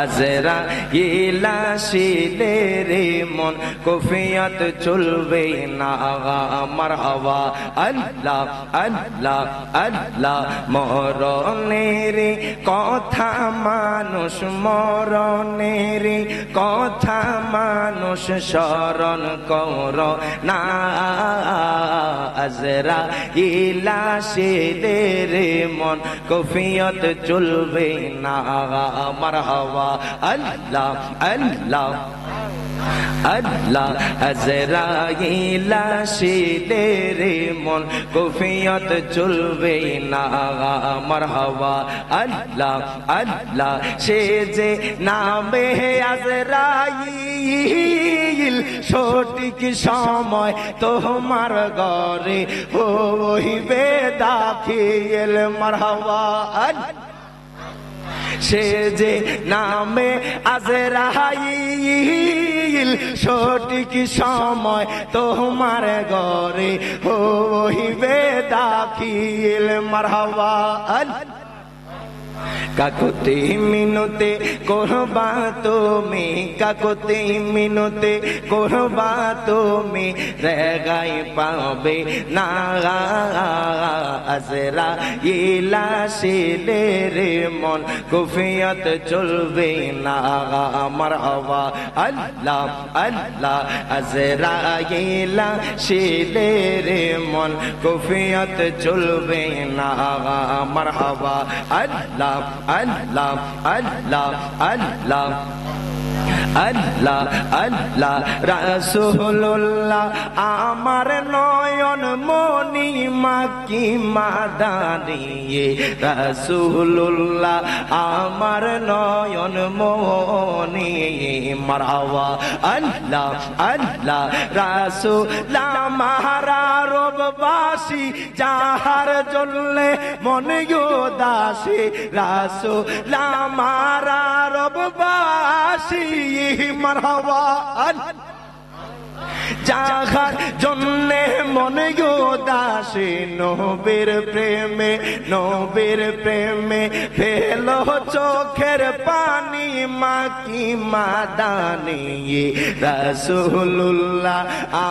আজরাইল আসিলে রে মন কফিয়ত চলবে না মারহাবা আল্লাহ আল্লাহ আল্লাহ মরণের কথা মানুষ মরণের কথা মানুষ স্মরণ কর না আজরাইল আসিলে রে মন কফিয়ত চলবে না মারহাবা আল্লাহ আল্লাহ আল্লাহ আজরাইল আসিলে রে মন কফিয়ত চলবে না মারহাবা আল্লাহ আল্লাহ সে যে নামে আজরাইল সঠিক সময় তোমার ঘরে হইবে দাখিল মারহাবা সে যে নামে আজরাইল সঠিক সময় তোমার ঘরে হইবে দাখিল মারহাবা কাকুতি মিনতে করবা তুমি কাকুতি মিনতে করবা তুমি রেগাই পাবে না আজরাইল আসিলে রে মন কফিয়ত চলবে না মারহাবা আল্লাহ আল্লাহ আজরাইল আসিলে রে মন কফিয়ত চলবে না মারহাবা আল্লাহ আল্লাহ আল্লাহ আল্লাহ আল্লাহ আল্লাহ রাসূলুল্লাহ আমার নয়ন মনি মাকি মাদানি রাসূলুল্লাহ আমার নয়ন মনি মারহাবা আল্লাহ আল্লাহ রাসূল আমারা রববাসী যাহার জন্যে মন উদাসী রাসূল আমারা রববাসী মারহাবা যাহার জন্যে মনে উদাসী নবীর প্রেমে ফেলো চোখের পানি মাকি মাদানি রাসূলুল্লাহ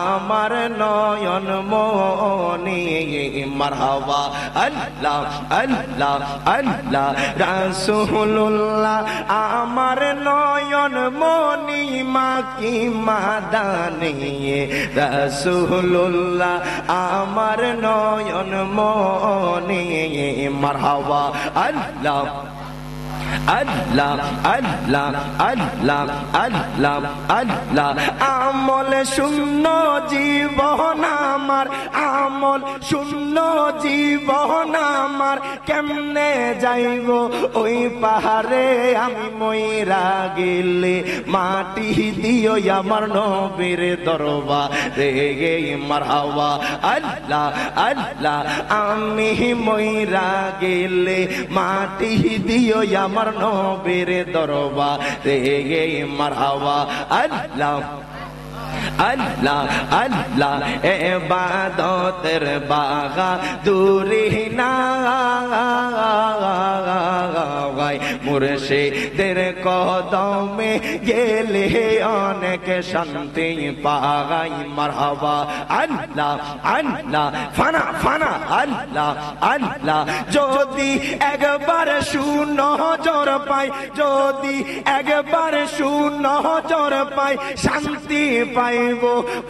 আমার নয়ন মনি মারহাবা আল্লাহ আল্লাহ আল্লাহ রাসূলুল্লাহ আমার নয়ন মনি মাকি মাদানি রাসূলুল্লাহ আমার নয়ন মনি মারহাবা আল্লাহ আল্লাহ আল্লাহ আল্লাহ আল্লাহ আল্লাহ আমল শূন্য জীবন আমার আমল শূন্য জীবন আমার কেমনে যাইব ওই পাহাড়ে আমি মইরা গেলে মাটি দিও আমার নবীর দরবারে গে মারহাবা আল্লাহ আল্লাহ আমি মইরা গেলে মাটি দিও আমার নবীর দরবারে গে মারহাবা আল্লাহ আল্লাহ আল্লাহ ইবাদতের বাগা দূরে না মুর্শিদের কদমে গেলে অনেক শান্তি পাই মারহাবা আল্লাহ আল্লাহ ফানা ফানা আল্লাহ আল্লাহ যদি একবার সুনজর পাই যদি একবার সুনজর পাই শান্তি পাইব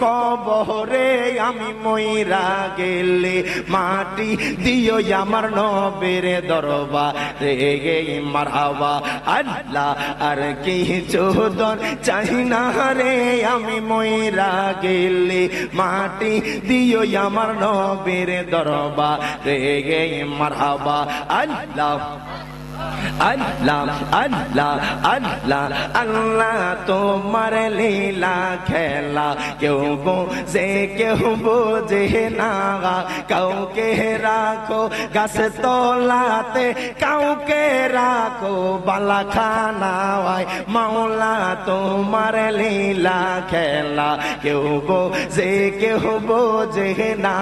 কবরে আমি মইরা গেলে মাটি দিও আমার নবীর দরবারে গে মারহাবা আল্লাহ আর কিছু দর চাই না রে আমি মইরা গেলে মাটি দিও আমার নবীর দরবারে গে মারহাবা আল্লাহ আল্লাহ আল্লাহ আল্লাহ আল্লাহ তোমার লীলা খেলা কেউ বোঝে কেউ বোঝে না কাউকে রাখো গাছ তলাতে কাউকে রাখো বালাখানায় মাওলা তোমার লীলা খেলা কেউ বোঝে কেউ বোঝে না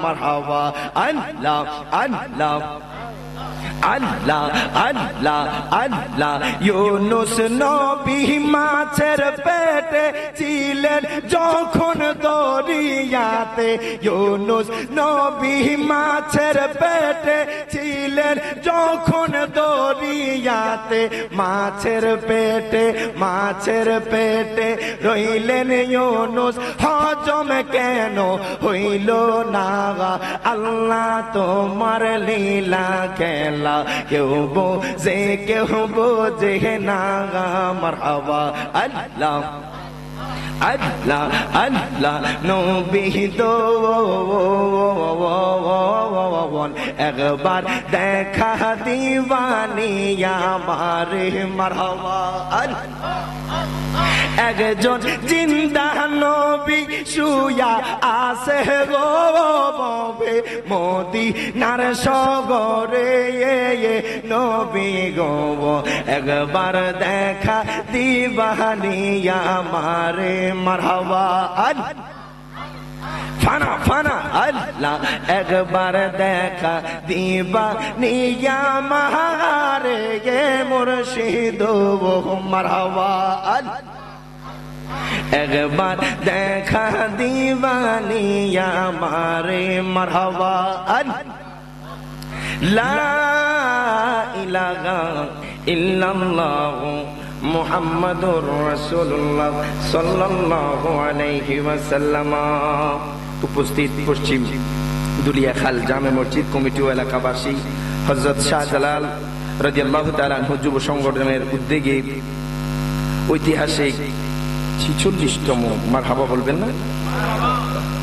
মারহাবা আল্লাহ আল্লাহ আল্লাহ আল্লাহ আল্লাহ ইউনুস নবী মাছের পেটে ছিলেন যখন দরিয়াতে ইউনুস নবী মাছের পেটে ছিলেন যখন দরিয়াতে মাছের পেটে রইলেন ইউনুস হজম কেন হইল না আল্লাহ তোমার লীলা খেলা কেউ বোঝে না মারহাবা আল্লাহ আল্লাহ আল্লাহ নবী দো একবার দেখা দিবানি আমারে মারহাবা একজন জিন্দা নবী শুয়া আছে গো মদিনার সগরে নবী গো একবার দেখা দিবানি আমারে মারহাবা ফানা ফানা আল্লাহ একবার দেখা দিবা নিয়া মারে গে মুর্শিদ মারহাবা একবার দেখা দিবানিয়া মারে মারহাবা লা ইলাহা ইল্লাল্লাহ মুহাম্মাদুর রাসূলুল্লাহ সাল্লাল্লাহু আলাইহি ওয়াসাল্লাম। উপস্থিত পশ্চিম দুলিয়াখাল জামে মসজিদ কমিটি ও এলাকাবাসী হযরত শাহজালাল রাদিয়াল্লাহু তাআলা আনহু যুব সংগঠনের উদ্যোগে ঐতিহাসিক 46তম মারহাবা বলবেন না?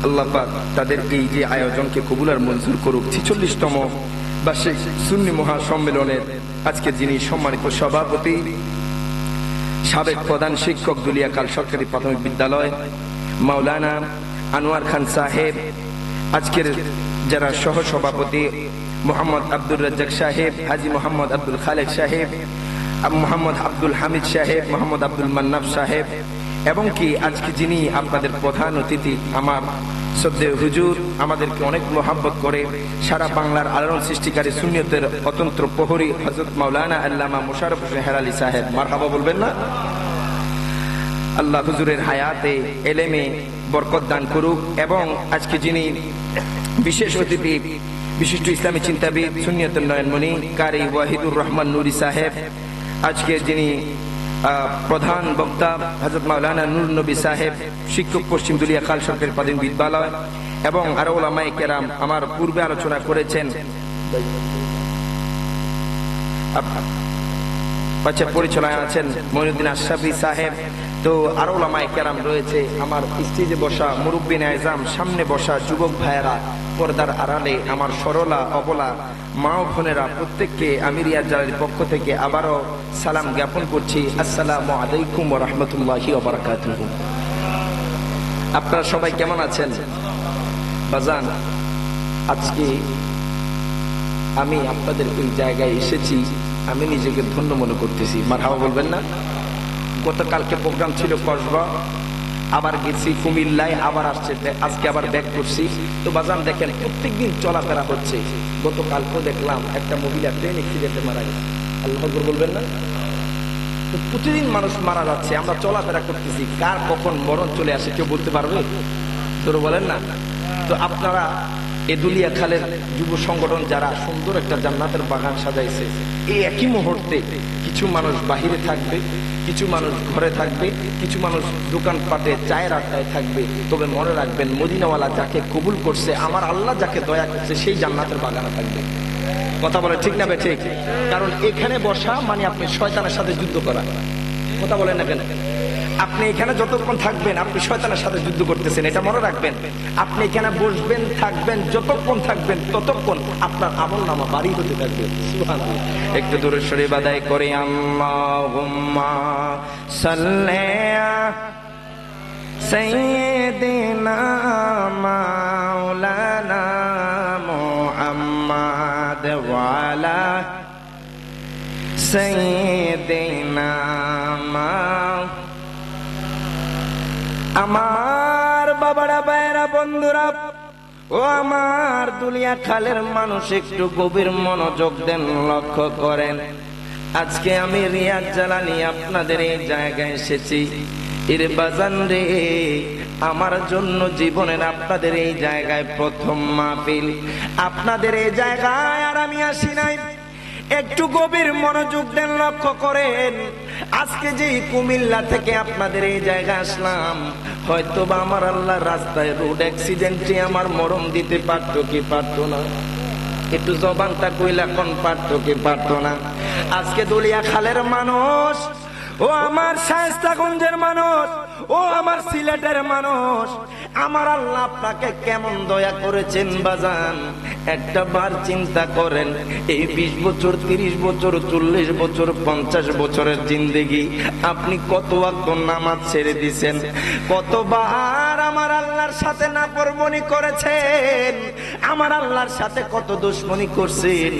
আল্লাহ পাক তাদের এই যে আয়োজনকে কবুল আর মঞ্জুর করুক। 46তম বার্ষিক সুন্নি মহাসম্মেলনের আজকে যিনি সম্মানিত সভাপতি, সাবেক প্রধান শিক্ষক দুলিয়াখাল সরকারি প্রাথমিক বিদ্যালয় মাওলানা আনোয়ার খান সাহেব, আজকের যারা সহ সভাপতি মোহাম্মদ আব্দুর রাজ্জাক সাহেব, হাজী মোহাম্মদ আব্দুল খালেক সাহেব, মোহাম্মদ আব্দুল হামিদ সাহেব, মোহাম্মদ আব্দুল মান্নাফ সাহেব, এবং কি আজকে যিনি আপনাদের প্রধান অতিথি আমার শ্রদ্ধেয় হুজুর, আমাদেরকে অনেক মোহাব্বত করে সারা বাংলার আলোড়ন সৃষ্টিকারী সুন্নিয়তের অতন্ত্র প্রহরী হযরত মাওলানা আল্লামা মোশাররফ হোসেন হেলালি সাহেব, মারহাবা বলবেন না? আল্লাহ হুজুরের হায়াতে এলেমে বরকত দান করুক। এবং আজকে যিনি বিশেষ অতিথি বিশিষ্ট ইসলামী চিন্তাবিদ সুন্নিয়তের নয়নমণি কারি ওয়াহিদুর রহমান নুরি সাহেব, আজকে যিনি প্রধান বক্তা হযরত মাওলানা নূর নবী সাহেব, শিক্ষক পশ্চিম দুলিয়াখাল সরকারি প্রাথমিক বিদ্যালয়, এবং আরো উলামায়ে কেরাম আমার পূর্বে আলোচনা করেছেন। আচ্ছা, পরিচালনায় আছেন মঈনুদ্দিন আশরাফি সাহেব। তো আরো উলামায়ে কেরাম রয়েছে, আমার স্টেজে বসা মুরব্বিন আযম, সামনে বসা যুবক ভাইয়েরা, পর্দার আড়ালে আমার সরলা অবলা মা ও বোনেরা, প্রত্যেককে আমির ইয়াজালের পক্ষ থেকে আবারও সালাম জ্ঞাপন করছি। আসসালামু আলাইকুম ওয়া রাহমাতুল্লাহি ওয়া বারাকাতুহু। আপনারা সবাই কেমন আছেন? বাজান, আজকে আমি আপনাদের এই জায়গায় এসেছি, আমি নিজেকে ধন্য মনে করতেছি। মারহাবা বলবেন না? গতকালকে প্রোগ্রাম ছিল কসবা, আবার গেছি কুমিল্লায়, আবার আসছে, আজকে আবার ব্যাক করছি। তো বাজান দেখেন, প্রত্যেকদিন চলাফেরা হচ্ছে। গতকালকেও দেখলাম একটা মহিলা ট্রেন অ্যাক্সিডেন্টে মারা গেছে। আল্লাহু আকবার বলবেন না? প্রতিদিন মানুষ মারা যাচ্ছে, আমরা চলাফেরা করতেছি, কার কখন মরণ চলে আসে কেউ বলতে পারবে? তোর বলেন না? তো আপনারা এ দুলিয়াখালের যুব সংগঠন যারা সুন্দর একটা জান্নাতের বাগান সাজাইছে, এই একই মুহূর্তে কিছু মানুষ বাহিরে থাকবে, কিছু মানুষ ঘরে থাকবে, কিছু মানুষ দোকানপাটে চায়ের আড্ডায় থাকবে। তবে মনে রাখবেন, মদিনাওয়ালা যাকে কবুল করছে, আমার আল্লাহ যাকে দয়া করছে, সেই জান্নাতের বাগানে থাকবে। কথা বলে ঠিক না ঠিক? কারণ এখানে বসা মানে আপনি শয়তানের সাথে যুদ্ধ করা। কথা বলেন না কেন? আপনি এখানে যতক্ষণ থাকবেন আপনি শয়তানের সাথে যুদ্ধ করতেছেন, এটা মনে রাখবেন। আপনি এখানে বসবেন, থাকবেন, যতক্ষণ থাকবেন ততক্ষণ আপনার আমলনামা বাড়ি হতে থাকবে। সুবহানাল্লাহ। একটু দূরে সরে বাদাই করে আল্লাহুম্মা সাল্লি সাইয়্যিদিনা মাওলানা মুহাম্মাদ ওয়া আলা সাইয়্যিদিনা আমার বাবারা, ভাইয়েরা, বন্ধুরা, ও আমার দুলিয়া খালের মানুষ, একটু গভীর মনোযোগ দেন, লক্ষ্য করেন। আজকে আমি রিয়াজ জালানি আপনাদের এই জায়গায় এসেছি। এর বাজান রে, আমার জন্য জীবনের আপনাদের এই জায়গায় প্রথম মাহফিল। আপনাদের এই জায়গায় আর আমি আসি নাই। একটু গভীর মনোযোগ দেন, লক্ষ্য করেন। আজকে যে কুমিল্লা থেকে আপনাদের এই জায়গায় আসলাম, হয়তো বা আমার আল্লাহ রাস্তায় রোড অ্যাক্সিডেন্টে আমার মরণ দিতে পারতো কি পারতো না? একটু জবানটা কইলা কোন পারতো কি পারতো না? আজকে দুলিয়া খালের মানুষ, ও আমার শায়েস্তাগঞ্জের মানুষ, ও আমার সিলেটের মানুষ, আমার আল্লাহ আপনাকে কেমন দয়া করেছেন বাজান, একটা বার চিন্তা করেন। এই 20 বছর, 30 বছর, 40 বছর, 50 বছরের জিন্দেগি আপনি কত ওয়াক্ত নামাজ ছেড়ে দিয়েছেন, কতবার আমার আল্লাহর সাথে নাফরমানি করেছেন, আমার আল্লাহর সাথে কত দুশমনি করছেন,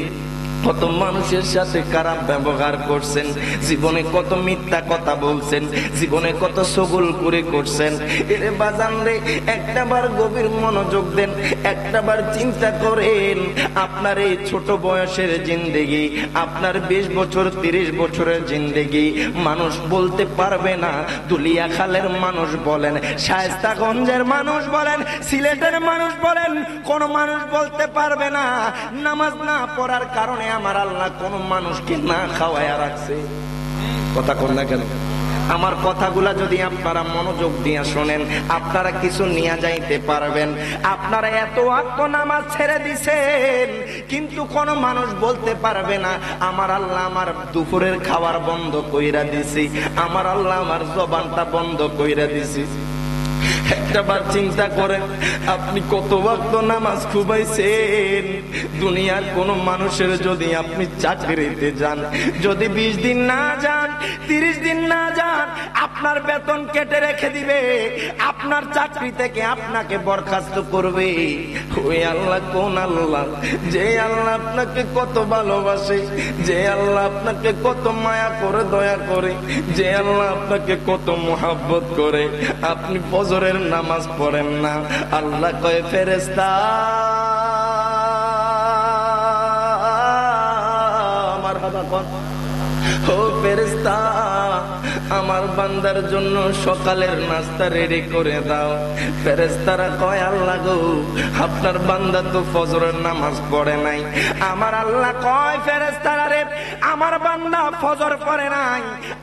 কত মানুষের সাথে খারাপ ব্যবহার করছেন, জীবনে কত মিথ্যা কথা বলছেন, জীবনে কত সগুল করে করছেন। এরে বাজান রে, একটা বার গভীর মনোযোগ দেন, একটা বার চিন্তা করেন। আপনার এই ছোট বয়সের জিন্দেগি, আপনার 20 বছর 30 বছরের জিন্দেগি মানুষ বলতে পারবে না। দুলিয়া খালের মানুষ বলেন, শায়েস্তাগঞ্জের মানুষ বলেন, সিলেটের মানুষ বলেন, কোন মানুষ বলতে পারবে না নামাজ না পড়ার কারণে আমার আল্লাহ কোন মানুষকে না খাওয়ায়া রাখছে। কথা কোন না কেন? আমার কথাগুলা যদি আপনারা মনোযোগ দিয়ে শোনেন, আপনারা কিছু নিয়ে যাইতে পারবেন। আপনারা এত ওয়াক্ত নামাজ ছেড়ে দিছেন, কিন্তু কোন মানুষ বলতে পারবে না আমার আল্লাহ আমার দুপুরের খাবার বন্ধ কইরা দিছি, আমার আল্লাহ আমার জবানটা বন্ধ কইরা দিছি। একটাবার চিন্তা করেন, আপনি কত ওয়াক্ত নামাজ খুবাইছেন। দুনিয়ার কোন মানুষের যদি আপনি চাকরিতে যান, যদি 20 দিন না যান, 30 দিন না যান, আপনার বেতন কেটে রেখে দিবে, আপনার চাকরি থেকে আপনাকে বরখাস্ত করবে। ওই আল্লাহ কোন আল্লাহ? যে আল্লাহ আপনাকে কত ভালোবাসে, যে আল্লাহ আপনাকে কত মায়া করে, দয়া করে, যে আল্লাহ আপনাকে কত মোহাব্বত করে, আপনি ফজরের নামাজ পড়েন না। আল্লাহ কয়, ফেরেশতা আমার বাবা কোন, ও ফেরেশতা আমার বান্দার জন্য সকালের নাস্তা রেডি করে দাও। ফেরেশতারা কয়, আল্লাহ গো, আপনার বান্দা তো ফজরের নামাজ পড়ে নাই। আমার আল্লাহ কয়, ফেরেশতারা রে, আমার বান্দা ফজর পড়ে নাই,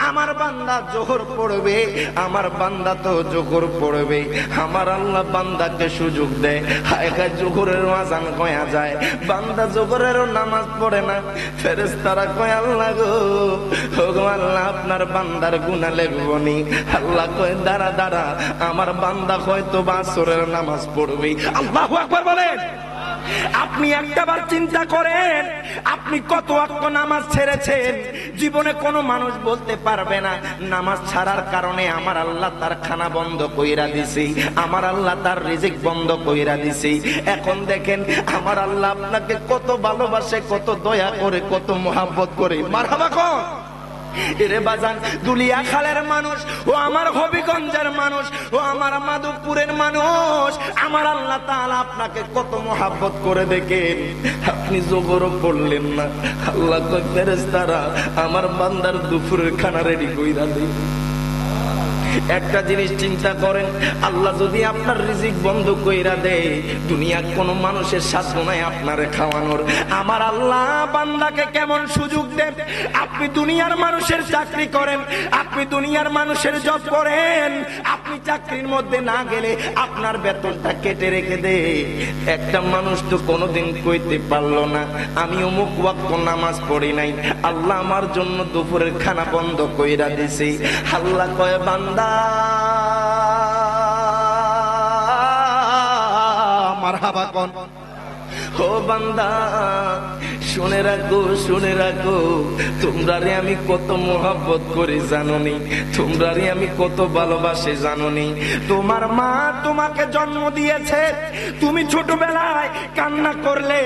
আমার বান্দা জোহর পড়বে, আমার বান্দা তো জোহর পড়বে। আমার আল্লাহ বান্দাকে সুযোগ দেয়, হায় হায় জোহরের আযান কয়া যায়, বান্দা জোহরেরও নামাজ পড়ে না। ফেরেশতারা কয়, আল্লাহ গো, ও গো আল্লাহ, আপনার বান্দার গুনাহ লেখবনি। আল্লাহ কয়, দাঁড়া দাঁড়া, আমার বান্দা হয়তো আসরের নামাজ পড়বে। আল্লাহু আকবার বলেন। আপনি একটাবার চিন্তা করেন, আপনি কত ওয়াক্ত নামাজ ছেড়েছেন। জীবনে কোনো মানুষ বলতে পারবে না নামাজ ছাড়ার কারণে আমার আল্লাহ তার খানা বন্ধ কইরা দিছি, আমার আল্লাহ তার রিজিক বন্ধ কইরা দিছি। এখন দেখেন আমার আল্লাহ আপনাকে কত ভালোবাসে, কত দয়া করে, কত মোহাব্বত করে। মারহাবা কোন? এরে বাজান, দুলিয়া খালের মানুষ, ও আমার হবিগঞ্জের মানুষ, ও আমার মাধবপুরের মানুষ, আমার আল্লাহ তাআলা আপনাকে কত মোহাব্বত করে দেখেন। আপনি জোহরও পড়লেন না, আল্লাহ কয়, ফেরেশতারা আমার বান্দার দুপুরের খানা রেডি কইরা দেয়। একটা জিনিস চিন্তা করেন, আল্লাহ যদি আপনার রিজিক বন্ধ কইরা দেয়, দুনিয়ার কোন মানুষের সাধ্য নাই আপনারে খাওয়ানোর। আমার আল্লাহ বান্দাকে কেমন সুযোগ দেন। আপনি দুনিয়ার মানুষের চাকরি করেন, আপনি দুনিয়ার মানুষের জব করেন, আপনি চাকরির মধ্যে না গেলে আপনার বেতনটা কেটে রেখে দে। একটা মানুষ তো কোনোদিন কইতে পারলো না আমি অমুক ওয়াক্ত নামাজ পড়ি নাই, আল্লাহ আমার জন্য দুপুরের খানা বন্ধ কইরা দিছি। আল্লাহ কয়, বান্দা মারহাবা কোন, ও বান্দা শুনে রাখো, শুনে রাখো, তোমরারে আমি কত মোহাব্বত করি জানোনি, তোমরারে আমি কত ভালোবাসি জানোনি। তোমার মা তোমাকে জন্ম দিয়েছে, তুমি ছোটবেলায় কান্না করলে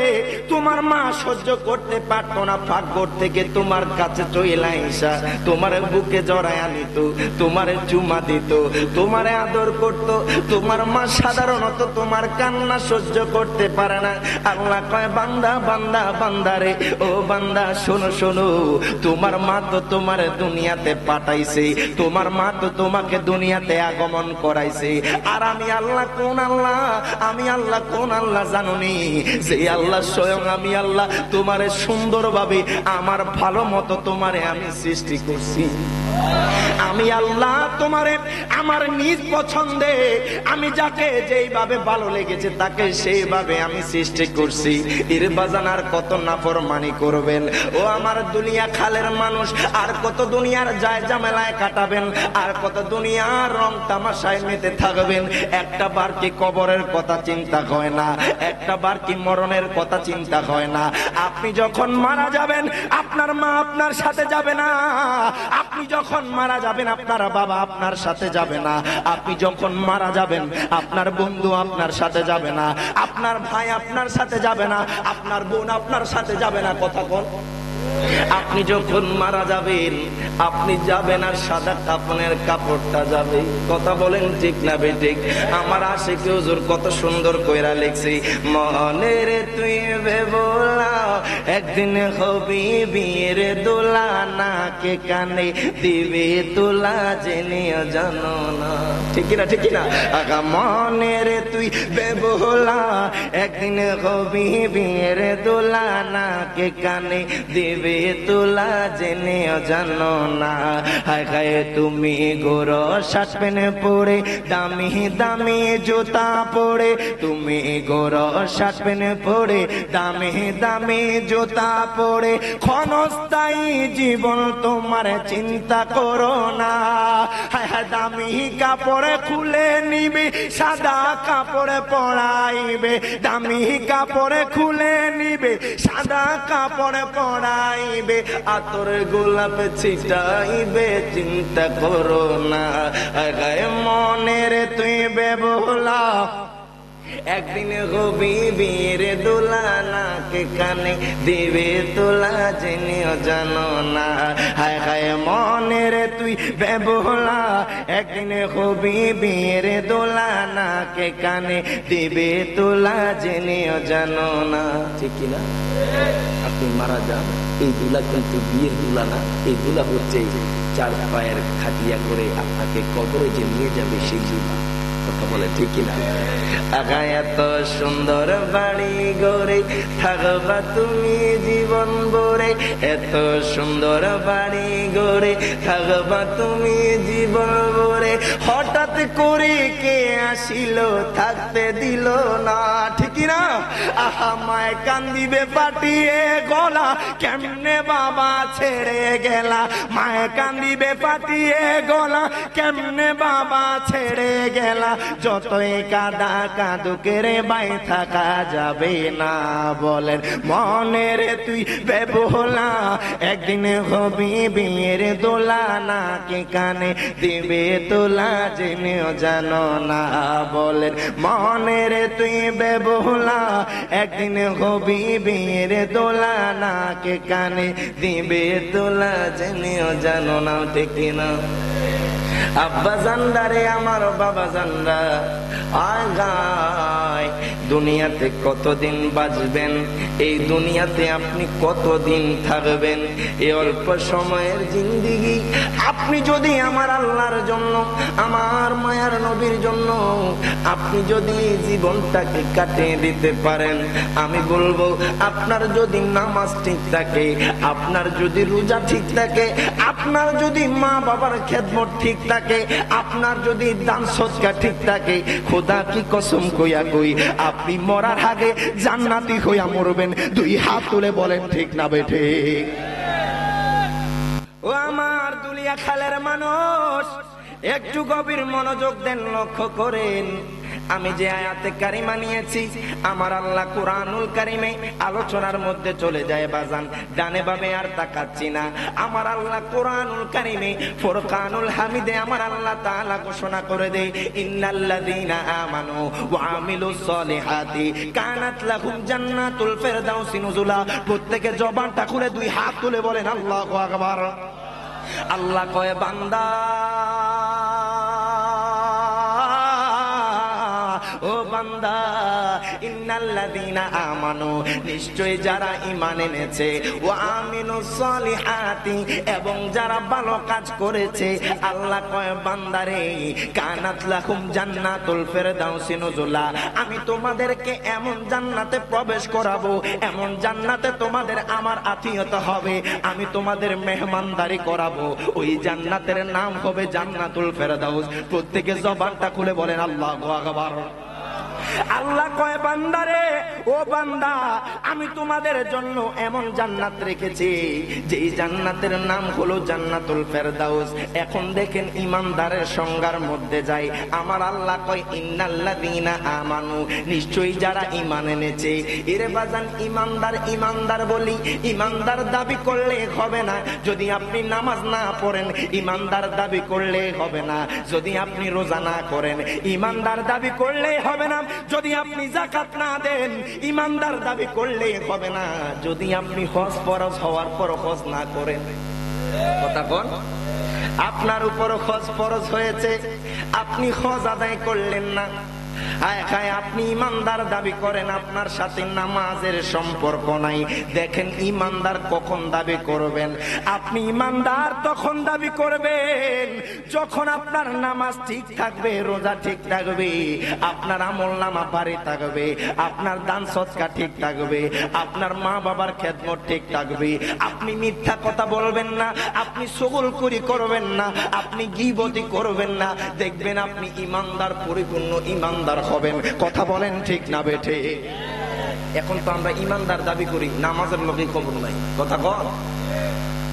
তোমার মা সহ্য করতে পারতো না, ফাঁকঘর থেকে তোমার কাছে চলে আইসা তোমার বুকে জড়ায় আনিত, তোমার চুমা দিত, তোমারে আদর করত। তোমার মা সাধারণত তোমার কান্না সহ্য করতে পারে না। আল্লাহ কয় বান্দা বান্দা বান্দারে, ও বান্দা শোনো শোনো, তোমার মা তো তোমার দুনিয়াতে পাঠাইছে, তোমার মা তো তোমাকে দুনিয়াতে আগমন করাইছে। আর আমি আল্লাহ কোন আল্লাহ, আমি আল্লাহ কোন আল্লাহ জানোনি? যে আল্লাহ স্বয়ং আমি আল্লাহ তোমারে সুন্দরভাবে আমার ভালো মতো তোমারে আমি সৃষ্টি করছি। আমি আল্লাহ তোমারে আমার নিজ পছন্দে, আমি যাকে যেইভাবে ভালো লেগেছে তাকে সেইভাবে আমি সৃষ্টি করছি। এর বাজানার কত নাফরমানি করবেন ও আমার দুনিয়া খালের মানুষ, আর কত দুনিয়ার যায় ঝামেলায় কাটাবেন, আর কত দুনিয়ার রং তামাশায় মেতে থাকবেন। একটা বার কি কবরের কথা চিন্তা হয় না, একটা বার কি মরণের কথা চিন্তা হয় না। আপনি যখন মারা যাবেন আপনার মা আপনার সাথে যাবে না, আপনি যখন মারা যাবেন আপনার বাবা আপনার সাথে যাবে না, আপনি যখন মারা যাবেন আপনার বন্ধু আপনার সাথে যাবে না, আপনার ভাই আপনার সাথে যাবে না, আপনার বোন আপনার সাথে যাবে না। কথা বল, আপনি যখন মারা যাবেন আপনি যাবেন আর সাদা কাফনের কাপড়টা যাবে। কথা বলেন ঠিক না বেঠিক? আমার আশিক হুজুর কত সুন্দর কইরা লিখছি, মনের তুই বেবলা একদিন হবি বিয়ের দোলা, নাকে কানে দিবে তোলা জেনেও জানো না। ঠিক না ঠিক না? আগা মনের তুই বেবলা একদিন হবি বিয়ের দোলা, নাকে কানে দিবে তোলা জেনেও জানো না। হায় হায় তুমি গোর শার্ট প্যান্ট পরে দামি দামি জুতা পরে, তুমি গোর শার্ট প্যান্ট পরে দামি দামি জুতা পরে, ক্ষণস্থায়ী জীবন তোমার চিন্তা করো না। হায় হায় দামি কাপড় খুলে নিবে সাদা কাপড় পরাইবে, দামি কাপড় খুলে নিবে সাদা কাপড় পরাইবে, আতর গোলাপ ছিটাইবে, চিন্তা করো না। গায়ে মনের তুই বেবলা একদিন হবি বীর দোলা, নাকে কানে দিবে তোলা জেনেও জানো না। হায় হায় মনের তুই বেবলা একদিন হবি বীর দোলা, নাকে কানে দিবে তোলা জেনেও জানো না। ঠিক না? আপনি মারা যান, এই দুলা কিন্তু বিয়ের দুলা না, এই দুলা হচ্ছে চার পায়ের খাটিয়া করে আপনাকে কবরে যে নিয়ে যাবে সেই দুলা। কথা বলে ঠিক না? আগা এত সুন্দর বাড়ি গড়ে থাকবা তুমি জীবন ভরে, এত সুন্দর বাড়ি গড়ে থাকবা তুমি জীবন ভরে, হঠাৎ করে কে আসিল থাকতে দিল না। ঠিক না? আহা মায় কান্দিবে পাটিয়ে গলা, কেমনে বাবা ছেড়ে গেলা, মায় কান্দিবে পাটিয়ে গলা, কেমনে বাবা ছেড়ে গেলা, যতই কাদা কাঁদুকে রে বাই থাকা যাবে না। বলেন মনের তুই বেবলা একদিন হবি বিয়ের দোলা, নাকে কানে দিবে তোলা জেনেও জানো না। বলেন মনের তুই বেবলা একদিন হবি বিয়ের দোলা, নাকে কানে দিবে তোলা জেনেও জানো না। ঠিক না? আব্বা জানদারে আমার বাবা জানরা, আগায় দুনিয়াতে কতদিন বাঁচবেন, এই দুনিয়াতে আপনি কতদিন থাকবেন, এই অল্প সময়ের জিন্দিগি আপনি যদি আমার আল্লাহর জন্য, আমার মায়ার নবীর জন্য আপনি যদি জীবনটাকে কাটিয়ে দিতে পারেন, আমি বলবো আপনার যদি নামাজ ঠিক থাকে, আপনার যদি রোজা ঠিক থাকে, আপনার যদি মা বাবার খেদমত ঠিক থাকে, আপনার যদি দান সদকা ঠিক থাকে, খোদা কি কসম কইয়া কই আপনি মরার আগে জান্নাতি হইয়া মরবেন। দুই হাত তুলে বলেন ঠিক না বেঠিক? ও আমার দুলিয়া খালের মানুষ, একটু গভীর মনোযোগ দেন, লক্ষ্য করেন। আমি যে আয়াতে কারিমা নিয়েছি আমার আল্লাহ কুরআনুল কারিমে আলোচনার মধ্যে চলে যায় বাজান, ডানে বামে আর তাকাচ্ছি না। আমার আল্লাহ কুরআনুল কারিমে ফুরকানুল হামিদে আমার আল্লাহ তাআলা ঘোষণা করে দেয়, ইন্নাল্লাযীনা আমানু ওয়া আমিলুস সলিহাতি কানাত লাহুম জান্নাতুল ফিরদাউসি নুজুলা। প্রত্যেকে জবানটা খুলে দুই হাত তুলে বলেন আল্লাহু আকবার। আল্লাহ কয় বান্দা, ও বান্দা, ইন্নাল্লাযীনা আমানু, নিশ্চয় যারা ঈমান এনেছে, ওয়া আমিলুস সলিহাতি, এবং যারা ভালো কাজ করেছে, আল্লাহ কয় বান্দারে কানাত লাহুম জান্নাতুল ফিরদাউসি নুজুলা, আমি তোমাদেরকে এমন জান্নাতে প্রবেশ করাবো, এমন জান্নাতে তোমাদের আমার আতিথ্য হবে, আমি তোমাদের মেহমানদারি করাবো। ওই জান্নাতের নাম হবে জান্নাতুল ফিরদাউস। প্রত্যেকে জবানটা খুলে বলেন আল্লাহু আকবার। আল্লাহ কয় বান্দারে, ও বান্দা, আমি তোমাদের জন্য এমন জান্নাত রেখেছি যেই জান্নাতের নাম হলো জান্নাতুল ফেরদাউস। এখন দেখেন ঈমানদারের সংজ্ঞার মধ্যে যাই, আমার আল্লাহ কয় ইন্নাল্লাযীনা আমানু, নিশ্চয়ই যারা ঈমান এনেছে। এরে বাজান, ঈমানদার ঈমানদার বলি, ঈমানদার দাবি করলে হবে না যদি আপনি নামাজ না পড়েন, ঈমানদার দাবি করলে হবে না যদি আপনি রোজা না করেন, ঈমানদার দাবি করলে হবে না যদি আপনি যাকাত না দেন, ঈমানদার দাবি করলে হবে না যদি আপনি হজ ফরজ হওয়ার পর হজ না করেন। কথা বল, আপনার উপর হজ ফরজ হয়েছে, আপনি হজ আদায় করলেন না, আপনি ঈমানদার দাবি করেন, আপনার সাথে নামাজের সম্পর্ক নাই। দেখেন ঈমানদার কখন দাবি করবেন? আপনি ঈমানদার তখন দাবি করবেন যখন আপনার নামাজ ঠিক থাকবে, রোজা ঠিক থাকবে, আপনার আমলনামা ভারী থাকবে, আপনার দান সদকা ঠিক থাকবে, আপনার মা বাবার খেদমত ঠিক থাকবে, আপনি মিথ্যা কথা বলবেন না, আপনি চগলখড়ি করবেন না, আপনি গীবতি করবেন না। দেখবেন আপনি ঈমানদার, পরিপূর্ণ ঈমানদার হবেন। কথা বলেন ঠিক না বেঠে? এখন তো আমরা ঈমানদার দাবি করি, নামাজের লগে খবর নাই। কথা বল,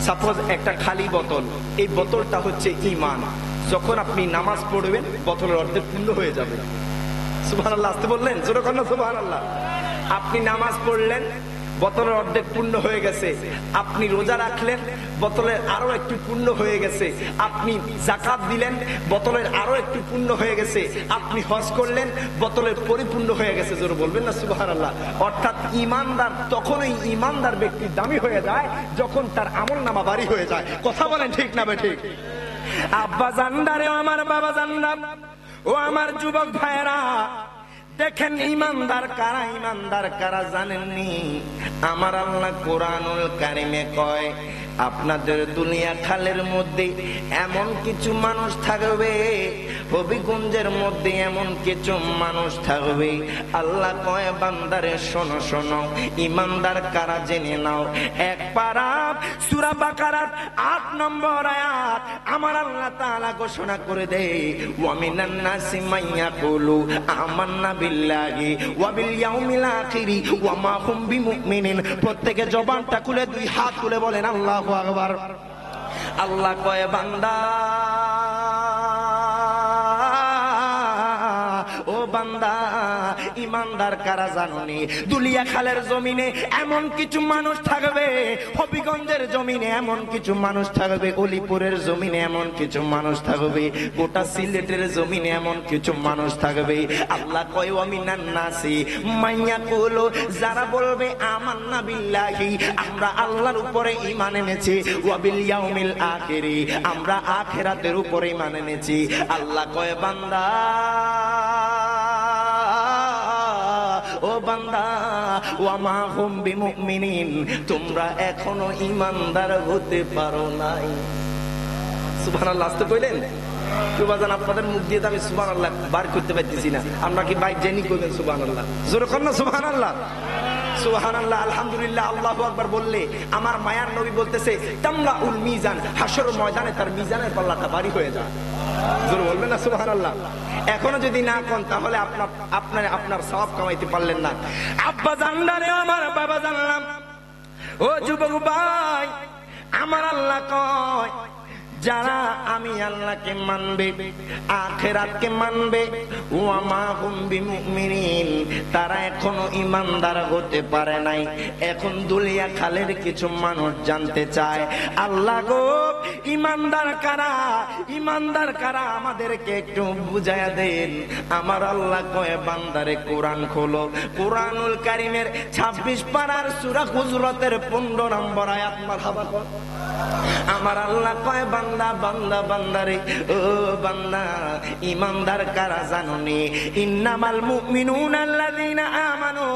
সাপোজ একটা খালি বোতল, এই বোতলটা হচ্ছে ঈমান। যখন আপনি নামাজ পড়বেন বোতলের অর্ধেক পূর্ণ হয়ে যাবে। সুবহানাল্লাহ, আসতে বললেন, জোরে কর না সুবহানাল্লাহ। আপনি নামাজ পড়লেন, বোতলের অর্ধেক পূর্ণ হয়ে গেছে। আপনি রোজা রাখলেন, বোতলের আরো একটু পূর্ণ হয়ে গেছে। আপনি যাকাত দিলেন, বোতলের আরো একটু পূর্ণ হয়ে গেছে। আপনি হজ করলেন, বোতলের পরিপূর্ণ হয়ে গেছে। জোরে বলবেন না সুবহানাল্লাহ। অর্থাৎ ঈমানদার তখনই ঈমানদার ব্যক্তি দামি হয়ে যায় যখন তার আমলনামা ভারী হয়ে যায়। কথা বলেন ঠিক না বেঠিক? আব্বা জান্ডারে, আমার বাবা জান্ডা, ও আমার যুবক ভাইরা, দেখেন ঈমানদার কারা, ঈমানদার কারা জানেননি? আমার আল্লাহ কোরআনুল কারিমে কয়, আপনাদের দুনিয়া খালের মধ্যে এমন কিছু মানুষ থাকবে, হবিগঞ্জের মধ্যে এমন কিছু মানুষ থাকবে। আল্লাহ কয় বান্দারে শোনো শোনো, ঈমানদার কারা জেনে নাও। এক পারা সূরা বাকারার ৮ নম্বর আয়াত আমার আল্লাহ তাআলা ঘোষণা করে দেয়, ওয়া মিনান নাসি মাইয়াকুলু আমান্না বিল্লাহি ওয়া বিল ইয়াউমিল আখিরি ওয়া মা হুম বিমুমিনিন। প্রত্যেকে জবানটা খুলে দুই হাত তুলে বলেন আল্লাহু আকবার। আল্লাহ কয় বান্দা, ও বান্দা, ঈমানদার কারা জানোনি? দুলিয়া খালের জমিনে এমন কিছু মানুষ থাকবে, হবিগঞ্জের জমিনে এমন কিছু মানুষ থাকবে, অলিপুরের জমিনে এমন কিছু মানুষ থাকবে, গোটা সিলেটের জমিনে এমন কিছু মানুষ থাকবে। আল্লাহ কয় ওয়া মিনান নাসি মাইয়াকুলু, যারা বলবে আমান্না বিল্লাহি, আমরা আল্লাহর উপরে ঈমান এনেছি, ওয়া বিল ইয়াউমিল আখিরি, আমরা আখিরাতের উপরে ঈমান এনেছি। আল্লাহ কয় বান্দা, ও বান্দা, ওয়া মা হুম বিমুমিনিন, তোমরা এখনো ঈমানদার হতে পারো নাই। সুবহানাল্লাহ, আসতে কইলেন তো বাজান? আপনাদের মুখ দিয়ে তো আমি সুবহানাল্লাহ বার করতে পারতেছি না। আমরা কি বাইক জেনি কইবেন সুবহানাল্লাহ? জোরে কর না সুবহানাল্লাহ। সুবহানাল্লাহ, আলহামদুলিল্লাহ, আল্লাহু আকবার বললে আমার মায়ার নবী বলতেছে, তামলাউল মিজান, হাসর ময়দানে তার মিজানের পাল্লাটা ভারী হয়ে যায়। জোরে বলবেন না সুবহানাল্লাহ? এখনো যদি না কোন তাহলে আপনার সওয়াব কামাইতে পারলেন না। আব্বা জানলারে, আমার বাবা জানলাম, ও যুবক ভাই, আমার আল্লাহ কয় যারা আমি আল্লাহকে মানবে, আখিরাতকে মানবে, ওয়া মা হুম বিমুমিনিন, তারা এখনো ইমানদার হতে পারে নাই। এখন দুলিয়া খালের কিছু মানুষ জানতে চায়, আল্লাহ গো ইমানদার কারা, ইমানদার কারা আমাদেরকে একটু বুঝায়া দেন। আমার আল্লাহ কয় বান্দারে কোরআন খোলো, কোরআনুল কারীমের 26 পারার সূরা হুজরাতের 15 নম্বর আয়াত। মারহাবা। আমার আল্লাহ কয় বান্দা বান্দা বান্দারে, ও বান্দা ইমানদার কারা জানোনি? ইন্নামাল মুমিনুনা আল্লাযীনা আমানু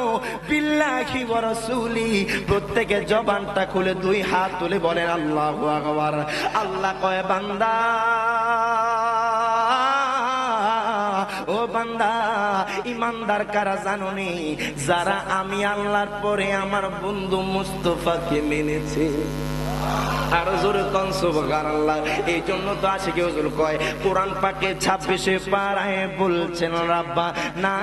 বিল্লাহি ওয়া রাসূলিহি। প্রত্যেকে জবানটা খুলে 2 হাত তুলে বলেন আল্লাহু আকবার। আল্লাহ কয় বান্দা, ও বান্দা ইমানদার কারা জানোনি? যারা আমি আল্লাহর পরে আমার বন্ধু মুস্তাফাকে মেনেছে। আর জোরে কোন সুবহানাল্লাহ। এই জন্য তো আশিকে হুজুর কয় কোরআন পাকে 26 পারায় বলছেন রাব্বা না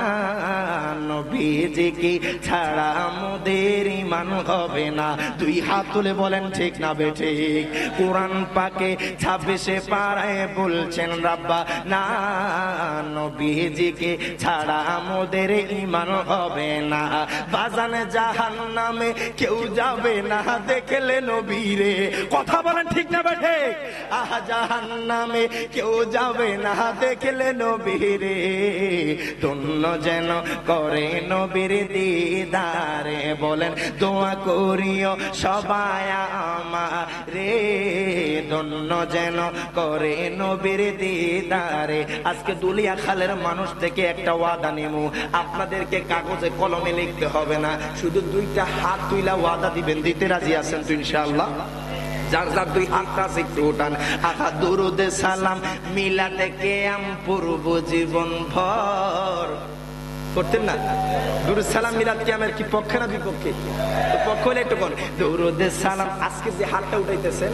নবীজিকে ছাড়া আমাদের ঈমান হবে না। 2 হাত তুলে বলেন ঠিক না বেঠিক? কোরআন পাকে 26 পারায় বলছেন রাব্বা না নবীজিকে ছাড়া আমাদের ঈমান হবে না। বাজানে জাহান্নামে কেউ যাবে না দেখলে নবীরে। কথা বলেন ঠিক না বেঠে? আহা জাহান্নামে কেউ যাবে না দেখলে নবীরে। ধন্য যেন করে নবীর দিদারে। বলেন দোয়া করিও সবাই আমারে, ধন্য যেন করে নবীর দিদারে। আজকে দুলিয়া খালের মানুষ থেকে একটা ওয়াদা নিমু, আপনাদেরকে কাগজে কলমে লিখতে হবে না, শুধু 2টা হাত তুইলা ওয়াদা দিবেন। দিতে রাজি আছেন তো ইনশাআল্লাহ? যার যার 2 হাতটা আছে একটু উঠান। আহা দুরুদে সালাম মিলাতে কেয়াম পূর্ব জীবন ভর করতেন না? দুরুদ সালাম মিলাদ কিয়ামের কি পক্ষে না বিপক্ষে? পক্ষ হলে একটু কোন দুরুদে সালাম। আজকে যে হাতটা উঠাইতেছেন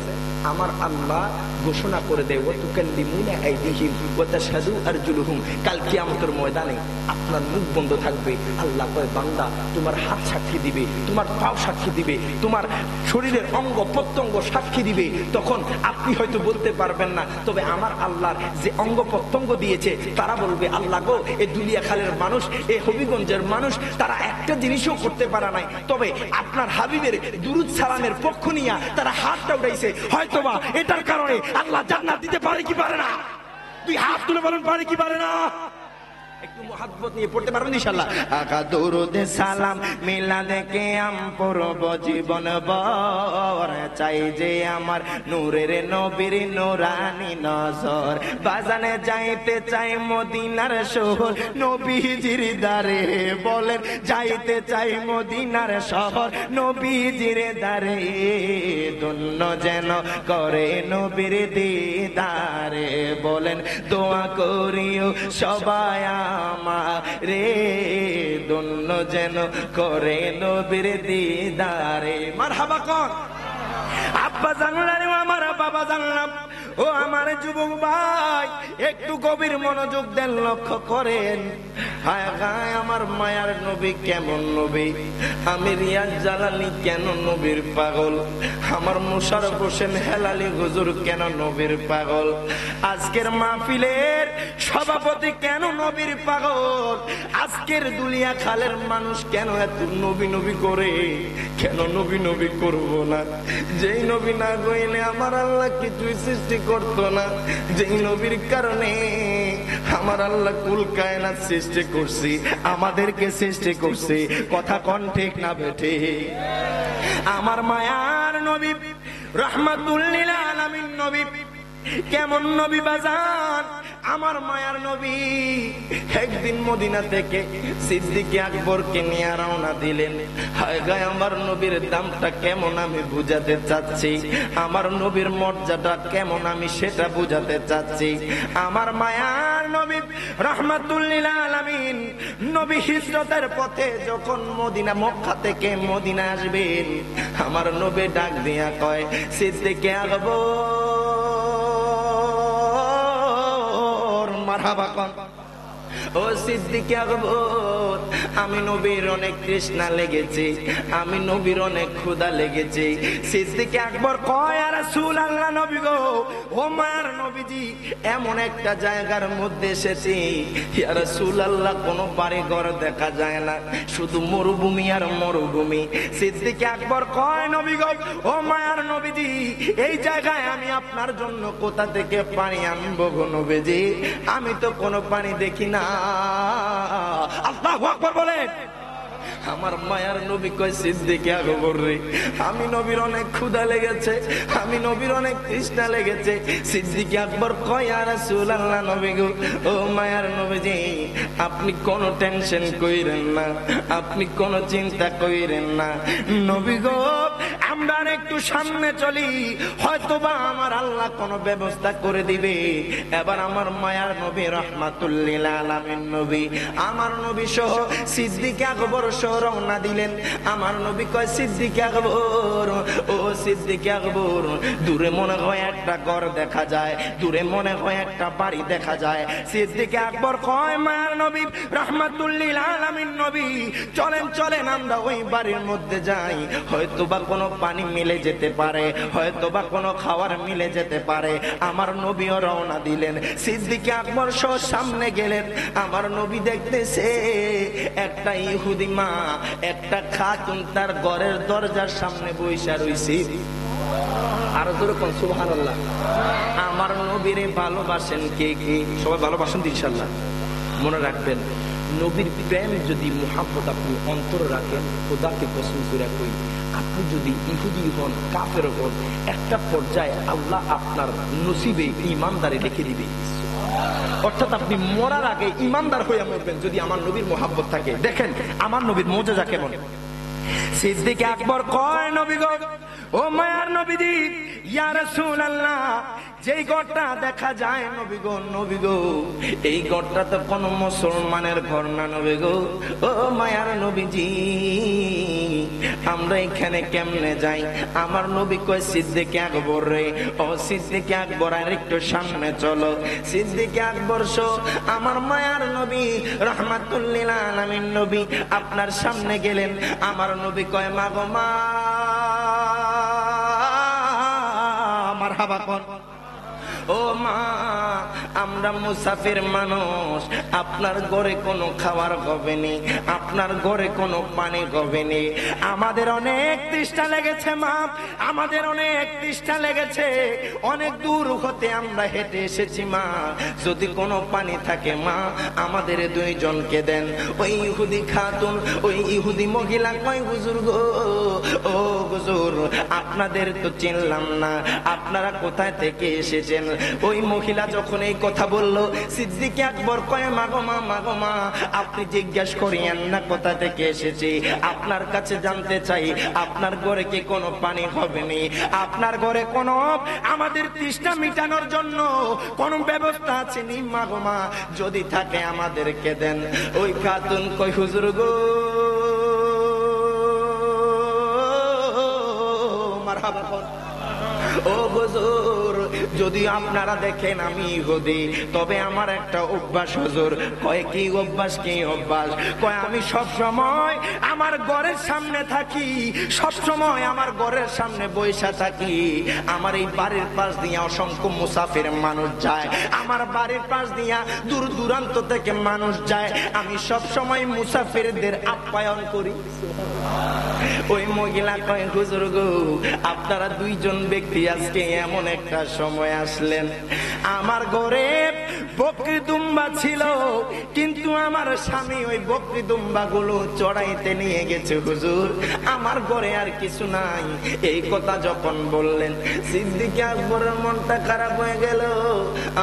আমার আল্লাহ ঘোষণা করে দেয় ওয়াতুকাল্লিমুনা আইদিহিম ওয়া তাশহাদু আরজুলুহুম। কাল কিয়ামতের ময়দানে আপনার মুখ বন্ধ থাকবে। আল্লাহ কয় বান্দা তোমার হাত সাক্ষী দিবে, তোমার পাও সাক্ষী দিবে, তোমার শরীরের অঙ্গ প্রত্যঙ্গ সাক্ষী দিবে। তখন আপনি হয়তো বলতে পারবেন না, তবে আমার আল্লাহর যে অঙ্গ প্রত্যঙ্গ দিয়েছে তারা বলবে আল্লাহ গো এই দুলিয়া খালের মানুষ, এই হবিগঞ্জের মানুষ তারা একটা জিনিসও করতে পারে নাই, তবে আপনার হাবিবের দুরুদ সালামের পক্ষ নিয়ে তারা হাতটা উঠাইছে। হয়তোবা এটার কারণে আল্লাহ জান্নাত দিতে পারে কি পারে না? 2 হাত তুলে বলেন পারে কি পারে না? একটু মুহাব্বত নিয়ে পড়তে পারবেন ইনশাআল্লাহ। আকা দুরুদে সালাম মিলাদে কিয়াম পূর্ব জীবন ভর। চাই যে আমার নূরের নবীর নূরানি নজর। বাজানে যাইতে চাই মদিনার শহর নবীজির দারে। বলেন যাইতে চাই মদিনার শহর নবীজির দারে। ধন্য যেন করে নবীর দিদারে। বলেন দোয়া করিও সবাই আমারে, ধন্য যেন করে নবীর দিদারে। মারহাবা কোন আব্বা জানলারে আমার বাবা জানলাম। ও আমার যুবক ভাই একটু গভীর মনোযোগ দেন, লক্ষ্য করেন। হায় হায় আমার মায়ার নবী কেমন নবী, আমি রিয়াজ জালালি কেন নবীর পাগল, আমার মুশাররফ হোসেন হেলালি হুজুর কেন নবীর পাগল, আজকের মাহফিলের সভাপতি কেন নবীর পাগল, আজকের দুলিয়া খালের মানুষ কেন এত নবী নবী করে, কেন নবী নবী করব না? যেই নবী না গইলে আমার আল্লাহ কিছুই সৃষ্টি করতো না, যেই নবীর কারণে আমার আল্লাহ কুল কায়নাত সৃষ্টি করছি, আমাদেরকে সৃষ্টি করছে। কথা কোন ঠিক না বেঠে? আমার মায়ার নবী রাহমাতুল লিল আলামিন নবী কেমন নবী বাজান? আমার মায়ার নবী একদিন মদিনা থেকে সিদ্দিক আকবরকে নিয়ে রওনা দিলেন। হায় গায় আমার নবীর দামটা কেমন আমি বুঝাতে চাচ্ছি, আমার নবীর মর্যাদা কেমন আমি সেটা বুঝাতে চাচ্ছি। আমার মায়ার নবী রাহমাতুল লিল আলামিন নবী হিজরতের পথে যখন মদিনা মক্কা থেকে মদিনা আসবেন, আমার নবী ডাক দিয়া কয় সিদ্দিক আকবর। মারহাবা কোন ও সিদ্দিক আকবর, আমি নবীর অনেক তৃষ্ণা লেগেছে, আমি নবীর অনেক ক্ষুধা লেগেছে। সিদ্দিক আকবর কয়, ইয়া রাসূলুল্লাহ, নবী গো, ও মায়ার নবীজি, এমন একটা জায়গার মধ্যে এসেছি, ইয়া রাসূলুল্লাহ, কোনো বাড়ি ঘর দেখা যায় না, শুধু মরুভূমি আর মরুভূমি। সিদ্দিক আকবর কয়, নবী গো, ও মায়ার নবীজি, এই জায়গায় আমি আপনার জন্য কোথা থেকে পানি আনবো গো নবীজি? আমি তো কোনো পানি দেখি না। আল্লাহু আকবার বলেন। আমার মায়ার নবী কয়, সিদ্দিক আকবর রে, আমি নবীর অনেক ক্ষুধা লেগেছে, আমি নবীর অনেক তৃষ্ণা লেগেছে। সিদ্দিক আকবর কয়, ইয়া রাসূলুল্লাহ, নবী গো, ও মায়ার নবীজি, আপনি কোনো টেনশন কইরেন না, আপনি কোনো চিন্তা কইরেন না। নবী গো, আমরা একটু সামনে চলি, হয়তোবা আমার আল্লাহ কোনো ব্যবস্থা করে দিবে। এবার আমার মায়ার নবী রাহমাতুল লিল আলামিন নবী, আমার নবী সহ সিদ্দিক আকবর সহ রওনা দিলেন। আমার নবী কয়, সিদ্দিক আকবর, ও সিদ্দিক আকবর, দূরে মনে হয় একটা ঘর দেখা যায়, দূরে মনে হয় একটা বাড়ি দেখা যায়। সিদ্দিক আকবর কয়, মায়ার নবী রাহমাতুল লিল আলামিন নবী, চলেন চলেন আমরা ওই বাড়ির মধ্যে যাই, হয়তোবা কোনো পানি মিলে যেতে পারে, হয়তোবা কোনো খাবার মিলে যেতে পারে। আমার নবীও রওনা দিলেন। সিদ্দিক আকবর সহ সামনে গেলেন। আমার নবী দেখতেছে একটা ইহুদি মা, একটা খাতুন তার ঘরের দরজার সামনে বইসা রইছে। আরো জোরে কোন সুবহানাল্লাহ। আমার নবীরে ভালোবাসেন কে কে? সবাই ভালোবাসেন ইনশাআল্লাহ। মনে রাখবেন, নবীর প্রেম যদি মুহাব্বত আপনি অন্তরে রাখেন, খোদাকে কসম করে কই, আপনি যদি ইহুদি হন, কাফের হন, একটা পর্যায়ে আল্লাহ আপনার নসিবে ঈমানদারি লিখে দিবে। অর্থাৎ আপনি মরার আগে ঈমানদার হয়ে মরবেন যদি আমার নবীর মুহাব্বত থাকে। দেখেন আমার নবীর মুজিজা কেমন। সিদ্দিক আকবর কয়, নবী গো, ও মায়ার নবীজি, ইয়া রাসূলুল্লাহ, যেই ঘরটা দেখা যায় নবী গো, নবী গো, এই ঘরটা তো কোন মুসলমানের ঘর না নবী গো। ও মায়ার নবীজি, আমরা এখানে কেমনে যাই? আমার নবী কয়, সিদ্দিক আকবর রে, ও সিদ্দিক আকবর, আর একটু সামনে চলো। সিদ্দিক আকবর সহ আমার মায়ার নবী রাহমাতুল লিল আলামিন নবী আপনার সামনে গেলেন। আমার নবী কয়, মা গো মা, মারহাবা কোন, ও মা, আমরা মুসাফির মানুষ, আপনার ঘরে কোনো খাবার হবে নি, আপনার ঘরে কোনো পানি হবে নি, আমাদের অনেক তৃষ্ণা লেগেছে মা, আমাদের অনেক তৃষ্ণা লেগেছে, অনেক দূর হতে আমরা হেঁটে এসেছি মা, যদি কোনো পানি থাকে মা আমাদের দুইজনকে দেন। ওই ইহুদি খাতুন, ওই ইহুদি মহিলা কয়, হুজুর গো, ও হুজুর, আপনাদের তো চিনলাম না, আপনারা কোথায় থেকে এসেছেন? ওই মহিলা যখন এই কথা বললো, সিদ্দিক আকবর কয়, মাগো মা, মাগো মা, আপনি জিজ্ঞাসা করিয়েন না কোথা থেকে এসেছি, আপনার কাছে জানতে চাই আপনার ঘরে কি কোনো পানি হবে নি, আপনার ঘরে কোনো আমাদের তৃষ্ণা মিটানোর জন্য কোন ব্যবস্থা আছে নি মাগো মা, যদি থাকে আমাদেরকে দেন। ওই খাতুন কই, হুজুর গো, মারহাবা কর, ও হুজুর, যদি আপনারা দেখেন আমি ইহুদি, তবে আমার একটা অভ্যাস হুজুর। কয়, কি অভ্যাস? কি অভ্যাস? কয়, আমি সব সময় আমার ঘরের সামনে থাকি, সব সময় আমার ঘরের সামনে বৈশা থাকি, আমার এই বাড়ির পাশ দিয়ে অসংখ্য মুসাফির মানুষ যায়, আমার বাড়ির পাশ দিয়া দূর দূরান্ত থেকে মানুষ যায়, আমি সব সময় মুসাফিরদের আপ্যায়ন করি। ওই মহিলা কয়, হুজুর গো, আপনারা দুইজন ব্যক্তি আজকে এমন একটা সময় আসলেন, আমার ঘরে বকরি দুম্বা ছিল, কিন্তু আমার স্বামী ওই বকরি দুম্বা গুলো চড়াইতে নিয়ে গেছে হুজুর, আমার ঘরে আর কিছু নাই। এই কথা যখন বললেন, সিদ্দিক আকবরের মনটা খারাপ হয়ে গেল।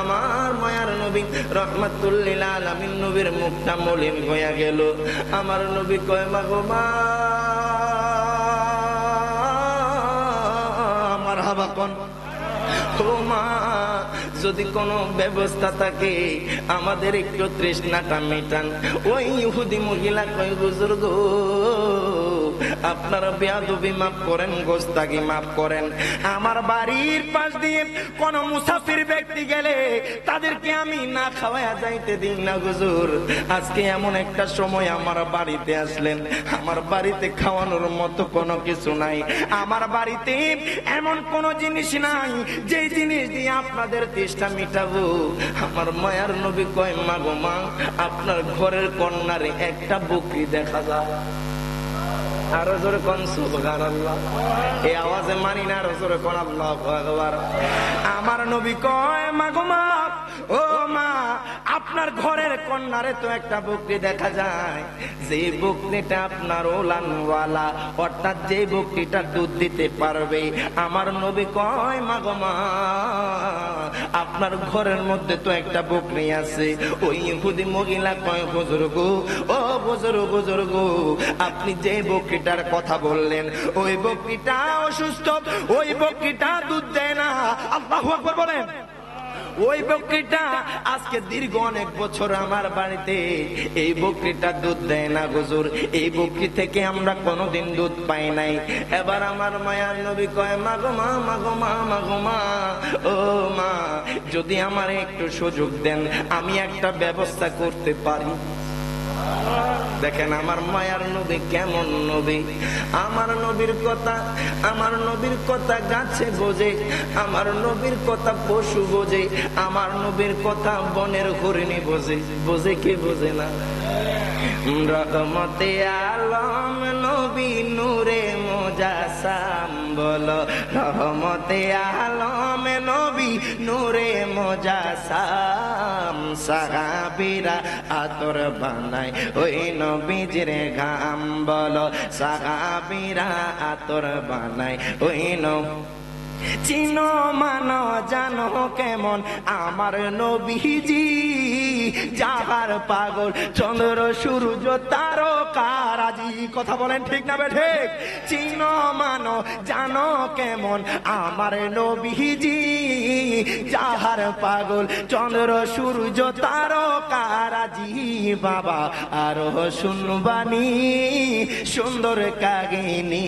আমার মায়ার নবী রাহমাতুল লিল আলামিন নবীর মুখটা মলিন হয়ে গেল। আমার নবী কয়, মা গো মা, মারহাবা কোন, ও মা, যদি কোনো ব্যবস্থা থাকে আমাদের একটু তৃষ্ণাটা মেটান। ওই ইহুদি মহিলা কয়, হুজুর গো, আপনার বেয়াদবি মাফ করেন, গোস্তাকি মাফ করেন। আমার বাড়ির পাশ দিয়ে কোন মুসাফির ব্যক্তি গেলে তাদেরকে আমি না খাওয়ায়া যাইতে দিই না হুজুর। আজকে এমন একটা সময় আমার বাড়িতে আসলেন, আমার বাড়িতে খাওয়ানোর মতো কোনো কিছু নাই, আমার বাড়িতে এমন কোন জিনিস নাই যে জিনিস দিয়ে আপনাদের তেষ্টা মিটাবো। আমার মায়ার নবী কয়, মা গো মা, আপনার ঘরের কন্যারে একটা বকরি দেখা যায়। আরো জোরে কোন সুবহানাল্লাহ। এই আওয়াজে মানি না, আরো জোরে কোন আল্লাহু আকবার। আমার নবী কয়, মা গো মা, ও মা, আপনার ঘরের কন্যারে তো একটা বকরি দেখা যায়, যে বকরিটা আপনার ওলানওয়ালা, অর্থাৎ যে বকরিটা দুধ দিতে পারবে। আমার নবী কয়, মা গো মা, আপনার ঘরের মধ্যে তো একটা বকরি আছে। ওই ইহুদি মহিলা কয়, হুজুর গো, ও হুজুর, হুজুর গো, আপনি যে বকরিটার কথা বললেন ওই বকরিটা অসুস্থ, ওই বকরিটা দুধ দেয় না। আল্লাহু আকবার বলেন। ওই বকরিটা আজকে দীর্ঘ অনেক বছর আমার বাড়িতে, এই বকরিটা দুধ দেয় না হুজুর, এই বকরি থেকে আমরা কোনোদিন দুধ পাই নাই। এবার আমার মায়ার নবী কয়, মা গো মা, মা গো মা, মা গো মা, ও মা, যদি আমার একটু সুযোগ দেন আমি একটা ব্যবস্থা করতে পারি। দেখেন আমার মায়ার নবী কেমন নবী। আমার নবীর কথা, আমার নবীর কথা গাছে বোঝে, আমার নবীর কথা পশু বোঝে, আমার নবীর কথা বনের হরিণী বোঝে। বোঝে কে বোঝে না? রহমতে আলম নবী নূরে মুজাসাম, বলো রহমতে আলম নবী নূরে মুজাসাম। সাহাবীরা আতর বানায় ওই নবীজির ঘাম, বলো সাহাবীরা আতর বানায় ওই নবী। চিনো মানো জানো কেমন আমার নবীজি, যাহার পাগল চন্দ্র সূর্য তারকারাজি। কথা বলেন ঠিক না বেঠে? চিনো মানো জানো কেমন আমার নবীজি, যাহার পাগল চন্দ্র সূর্য তারকারাজি। বাবা আরো শুনবানি সুন্দর কাহিনী,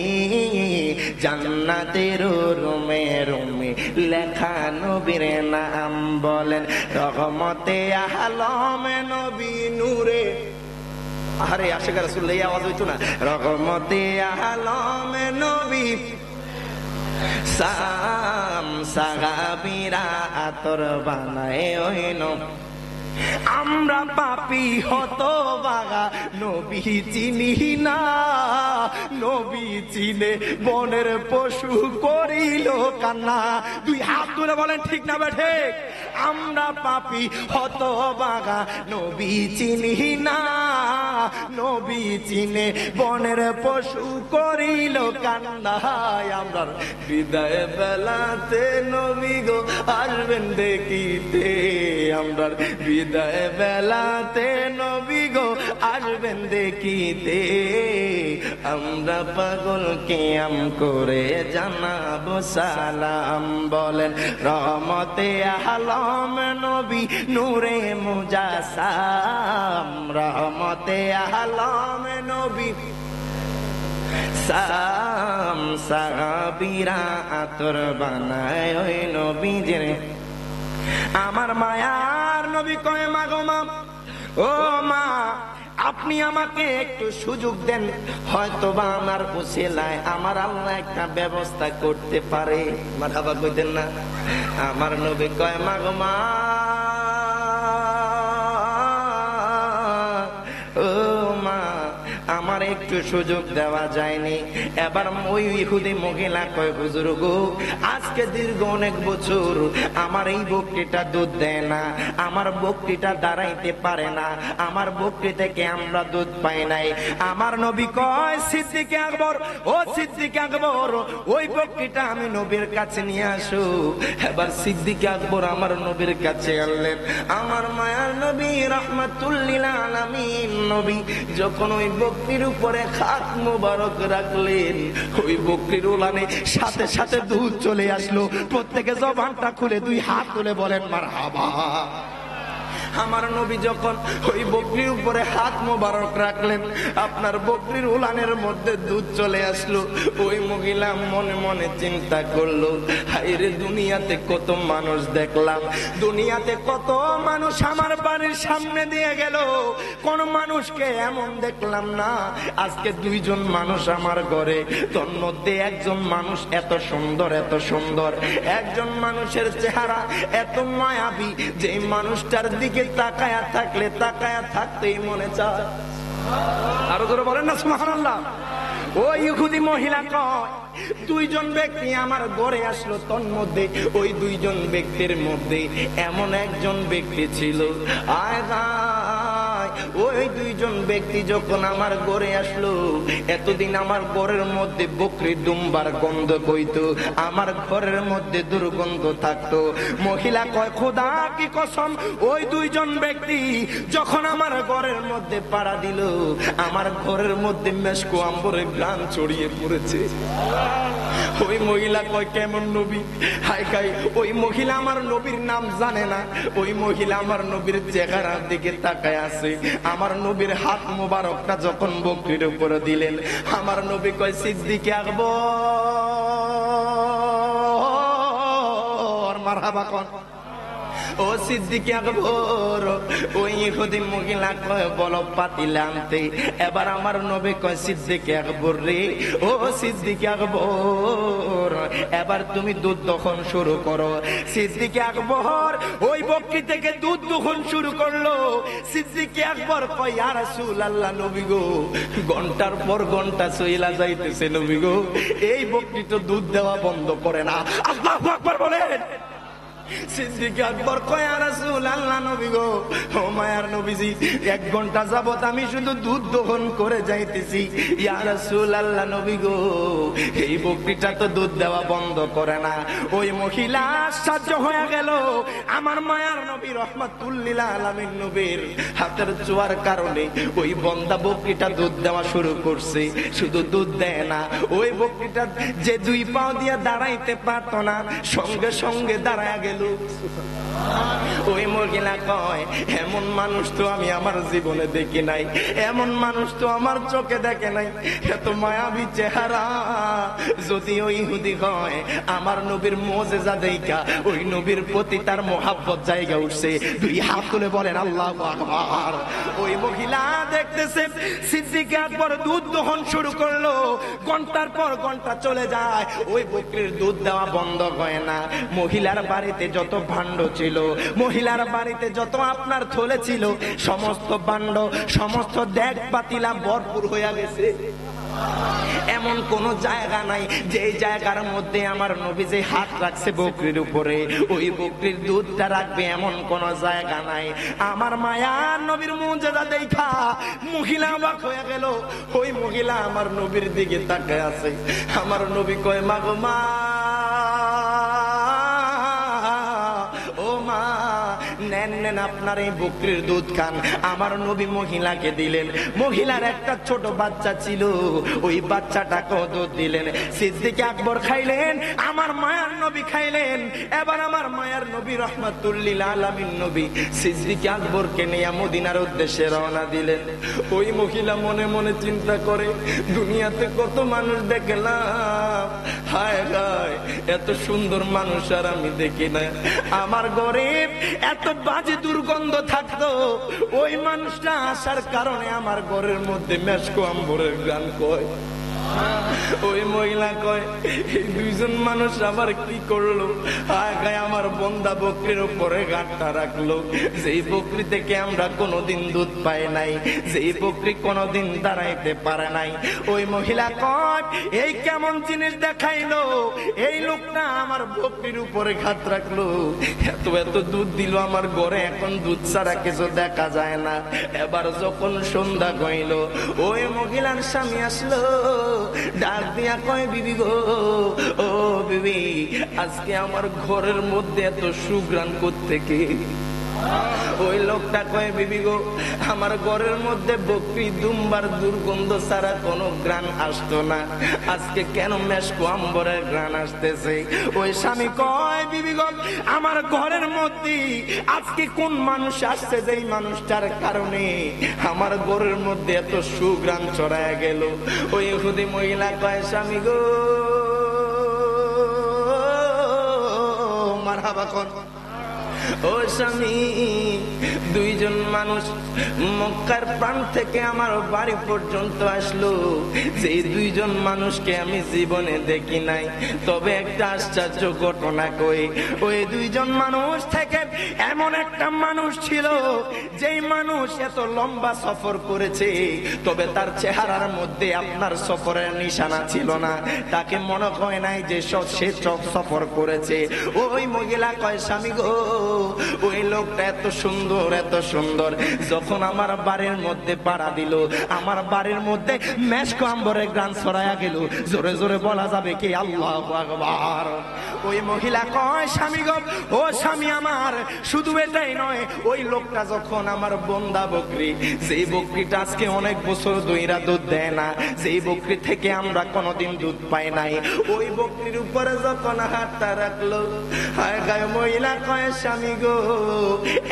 জান্নাতের রুমে রুমে লেখা নবীর নাম, বলেন রহমতে আলম নবী নূরে। আরে আশিক রাসূলুল্লাহ এই আওয়াজ হইতো না? রহমতে আলম নবী সাম, সাহাবীরা আতর বানায় ওই নবী। আমরা পাপী হতভাগা নবী চিনি না, নবী চিনে বনের পশু করিল কান্না। দুই হাত তুলে বলেন ঠিক না বেঠে? আমরা পাপী হতভাগা নবী চিনি না, নবী চিনে বনের পশু করিল কান্না। আমরা বিদায় বেলাতে নবী গো আসবেন দেখিতে, আমরা বিদায় বেলাতে নবী গো আসবেন দেখিতে। আমরা পাগল কিয়াম করে জানাবো সালাম, বলেন রহমতে আলম নবী নূরে মুজাসাম। রহমতে আলম নবী সাম, সাহাবীরা আতর বানায় ওই নবীজির। আমার মায়ার নবী কয়, মা গো মা, ও মা, আপনি আমাকে একটু সুযোগ দেন, হয়তোবা আমার উসিলায় আমার আল্লাহ একটা ব্যবস্থা করতে পারে। মারহাবা কইতেন না? আমার নবী কয়, মা গো মা, ও মা, আমার একটু সুযোগ দেওয়া যায়নি। এবার ওই ইহুদি মহিলা কয়, হুজুর গো, আজকে দীর্ঘ অনেক বছর আমার এই বকরিটা দুধ দেয় না, আমার বকরিটা দাঁড়াইতে পারে না, আমার বকরি থেকে আমরা দুধ পাই নাই। আমার নবী কয়, সিদ্দিক আকবর, ও সিদ্দিক আকবর, ওই বকরিটা আমি নবীর কাছে নিয়ে আসো। এবার সিদ্দিক আকবর আমার নবীর কাছে আনলেন। আমার মায়ার নবী রাহমাতুল লিল আলামিন নবী যখন ওই বকরির উপরে হাত মোবারক রাখলেন, ওই বকরির উলানে সাথে সাথে দুধ চলে আসলো। প্রত্যেকে জবানটা খুলে দুই হাত তুলে বলেন মারহাবা। আমার নবী যখন ওই বকরির উপরে হাত মোবারক রাখলেন, আপনার বকরির উলানের মধ্যে দুধ চলে আসলো। ওই মহিলা মনে মনে চিন্তা করলো, হায়রে দুনিয়াতে কত মানুষ দেখলাম, দুনিয়াতে কত মানুষ আমার বাড়ির সামনে দিয়ে গেল, কোন মানুষকে এমন দেখলাম না। আজকে দুইজন মানুষ আমার ঘরে, তোর মধ্যে একজন মানুষ এত সুন্দর, এত সুন্দর, একজন মানুষের চেহারা এত মায়াবী, যে মানুষটার দিকে তাকায়া থাকলে তাকায়া থাকতেই মনে চায়। আরো ধরে বলেন না সুবহানাল্লাহ। ওই ইহুদি মহিলা কয়, দুইজন ব্যক্তি আমার ঘরে আসলো, তন্মধ্যে ওই দুইজন ব্যক্তির মধ্যে এমন একজন ব্যক্তি ছিল, আয় হায়, ওই দুইজন ব্যক্তি যখন আমার ঘরে আসলো, এতদিন আমার ঘরের মধ্যে বকরি দুম্বার গন্ধ কইতো, আমার ঘরের মধ্যে দুর্গন্ধ থাকতো। মহিলা কয়, খোদা কি কসম, ওই দুইজন ব্যক্তি যখন আমার ঘরের মধ্যে পাড়া দিল, আমার ঘরের মধ্যে মেশকো আম্বরের গান ছড়িয়ে পড়েছে। ওই মহিলা কয়, কেমন নবী? হাই খাই, ওই মহিলা আমার নবীর নাম জানে না, ওই মহিলা আমার নবীর চেহারার দিকে তাকায় আছে। আমার নবীর হাত মোবারকটা যখন বকরির উপরে দিলেন, আমার নবী কয়, সিদ্দিকে আকবর মারহাবা কোন। ও সিদ্দিকে আকবর, ওই ইহুদি মহিলা কয়, বলো পাতিলে আনতে। এবার আমার নবী কয়, সিদ্দিকে আকবর রে, ও সিদ্দিকে আকবর, এবার তুমি দুধ দহন শুরু করো। সিদ্দিকে আকবর ওই বকরি থেকে দুধ দহন শুরু করলো। সিদ্দিকে আকবর কয়, ইয়া রাসূলুল্লাহ, নবী গো, ঘন্টার পর ঘন্টা চইলা যাইতেছে নবী গো, এই বকরি তো দুধ দেওয়া বন্ধ করে না। আল্লাহু আকবার বলেন। সিদ্দিক আকবর কয়, ইয়া রাসূলুল্লাহ, নবী গো, ও মায়ার নবীজি, 1 ঘন্টা যাবত আমি শুধু দুধ দহন করে যাইতেছি। ইয়া রাসূলুল্লাহ, নবী গো, এই বকরিটা তো দুধ দেওয়া বন্ধ করে না। ওই মহিলা আশ্চর্য হয়ে গেল। আমার মায়ার নবী রহমাতুল লিল আলামিন নবীর হাতের ছোঁয়ার কারণে ওই বন্ধা বকরিটা দুধ দেওয়া শুরু করছে। শুধু দুধ দেয় না, ওই বকরিটা যে 2 পাও দিয়ে দাঁড়াইতে পারত না, সঙ্গে সঙ্গে দাঁড়ায় গেল। ওই মহিলা কয়, এমন মানুষ তো আমি আমার জীবনে দেখি নাই, এমন মানুষ তো আমার চোখে দেখে নাই, এত মায়াবী চেহারা। যদি ওই ইহুদি হয়, আমার নবীর মুজিজা দেইখা ওই নবীর প্রতি তার মোহাব্বত জায়গা উঠছে। 2 হাত তুলে বলেন আল্লাহু আকবার। ওই মহিলা দেখতেছে সিদ্দিক আকবর দুধ দহন শুরু করলো, ঘন্টার পর ঘন্টা চলে যায়, ওই বকরির দুধ দেওয়া বন্ধ হয় না। মহিলার বাড়িতে যত ভাণ্ড ছিল, মহিলার বাড়িতে যত আপনার থলে ছিল, সমস্ত ভাণ্ড, সমস্ত দেগ পাতিলা ভরপুর হয়ে গেছে। এমন কোন জায়গা নাই যে জায়গার মধ্যে আমার নবী যে হাত রাখছে বকরির উপরে, ওই বকরির দুধটা রাখবে, এমন কোন জায়গা নাই। আমার মায়ার নবীর মুজিজা দেখা মহিলা অবাক হয়ে গেল। ওই মহিলা আমার নবীর দিকে তাকায় আছে। আমার নবী কয়, মা গো মা, নেন আপনার এই বকরির দুধ খান। আমার নবী মহিলাকে দিলেন। মহিলার একটা ছোট বাচ্চা ছিল, ওই বাচ্চাটাকেও দুধ দিলেন। সিদ্দিক আকবর খাইলেন, আমার মায়ার নবী খাইলেন। এবার আমার মায়ার নবী রহমাতুল লিল আলামিন নবী সিদ্দিক আকবরকে নিয়ে মদিনার উদ্দেশ্যে রওনা দিলেন। ওই মহিলা মনে মনে চিন্তা করে, দুনিয়াতে কত মানুষ দেখলাম, হায় হায়, এত সুন্দর মানুষ আর আমি দেখি না। আমার গরিব এত বাজে দুর্গন্ধ থাকতো, ওই মানুষটা আসার কারণে আমার ঘরের মধ্যে মেশকো আম্বরের গান কয়। ওই মহিলা কয়, এই 2জন মানুষ আবার কি করলো? আমার বন্ধা বকরির উপরে গাঁটটা রাখলো, যেই বকরি থেকে আমরা কোনোদিন দুধ পাই নাই, যেই বকরি কোনোদিন দাঁড়াইতে পারে নাই। ওই মহিলা কয়, এই কেমন জিনিস দেখাইলো? এই লোকটা আমার বকরির উপরে ঘাত রাখলো, এত এত দুধ দিল আমার ঘরে, এখন দুধ ছাড়া কিছু দেখা যায় না। এবার যখন সন্ধ্যা গইল, ওই মহিলার স্বামী আসলো, ডাক দিয়া কয়, বিবি গো, ও বিবি, আজকে আমার ঘরের মধ্যে এত সুঘ্রাণ কোত্থেকে? ওই লোকটা কয়, বিবি গো, আমার ঘরের মধ্যে বকরি দুম্বার দুর্গন্ধ ছাড়া কোনো গ্রান আসতো না, আজকে কেন মেশকো আম্বরের গ্রান আসতেছে? ওই স্বামী কয়, বিবি গো, আমার ঘরের মধ্যে আজকে কোন মানুষ আসছে যেই মানুষটার কারণে আমার ঘরের মধ্যে এত সুগ্রান ছড়ায় গেল? ওই ইহুদি মহিলা কয়, স্বামী গো, মারহাবা কোন? ও স্বামী, দুইজন মানুষ মক্কার প্রাণ থেকে আমার বাড়ি পর্যন্ত আসলো, সেই দুইজন মানুষকে আমি জীবনে দেখি নাই, তবে একটা আশ্চর্য ঘটনা কই। ওই দুইজন মানুষ থেকে এমন একটা মানুষ ছিল, যেই মানুষ এত লম্বা সফর করেছে, তবে তার চেহারার মধ্যে আপনার সফরের নিশানা ছিল না, তাকে মনে হয় নাই যে সে সফর করেছে। ওই মহিলা কয়, স্বামী গো, ওই লোকটা এত সুন্দর, এত সুন্দর, যখন আমার বাড়ির মধ্যে পাড়া দিল, আমার বাড়ির মধ্যে মেশক আম্বরের গ্রান ছড়ায়া গেল। জোরে জোরে বলা যাবে কি আল্লাহু আকবার? ওই মহিলা কয়, স্বামী গো, ও স্বামী আমার, শুধু এটাই নয়, ওই লোকটা যখন আমার বন্দা বকরি, যেই বকরিটা আজকে অনেক বছর ধইরা দুধ দেয় না, যেই বকরি থেকে আমরা কোনোদিন দুধ পাই নাই, ওই বকরির উপরে যখন হাতটা রাখলো, হায় গায়ে মহিলা কয়, স্বামী গো,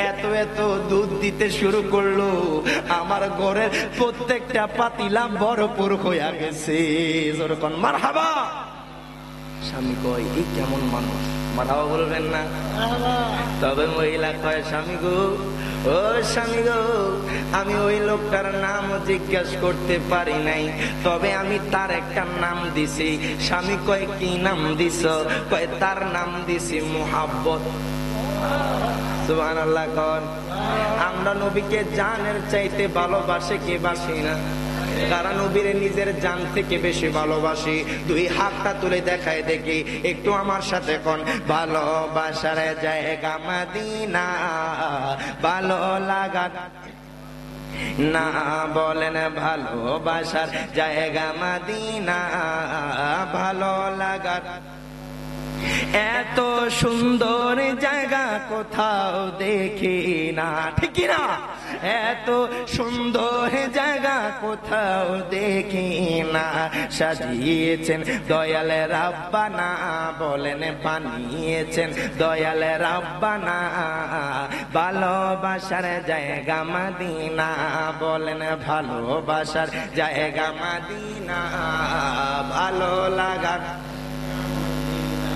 এত এত দুধ দিতে শুরু করলো, আমার ঘরের প্রত্যেকটা পাতিলা ভরপুর হইয়া গেছে। যেরকম মারহাবা। স্বামী কয়, এই কেমন মানুষ? মারহাবা বলবেন না? তবে মহিলা কয়, স্বামী গো, ও স্বামী গো, আমি ওই লোকটার নাম জিজ্ঞাসা করতে পারি নাই, তবে আমি তার একটা নাম দিছি। স্বামী কয়, কি নাম দিছ? কয়, তার নাম দিছি মুহাব্বত। সুবহানাল্লাহ কোন? আমরা নবীকে জানের চাইতে ভালোবাসে কে বাসি না? কারণ নবীরে নিজের জান থেকে বেশি ভালোবাসি। দুই হাতটা তুলে দেখায় দেখি, একটু আমার সাথে কোন, ভালোবাসার জায়গা মদিনা, ভালো লাগা না, বলেন ভালোবাসার জায়গা মদিনা, ভালো লাগার এত সুন্দর জায়গা কোথাও দেখি না, ঠিক না? এত সুন্দর জায়গা কোথাও দেখি না, সাজিয়েছেন দয়াল রাব্বানা, বলেন বানিয়েছেন দয়াল রাব্বানা, ভালোবাসার জায়গা মদিনা, বলেন ভালোবাসার জায়গা মদিনা, ভালো লাগার।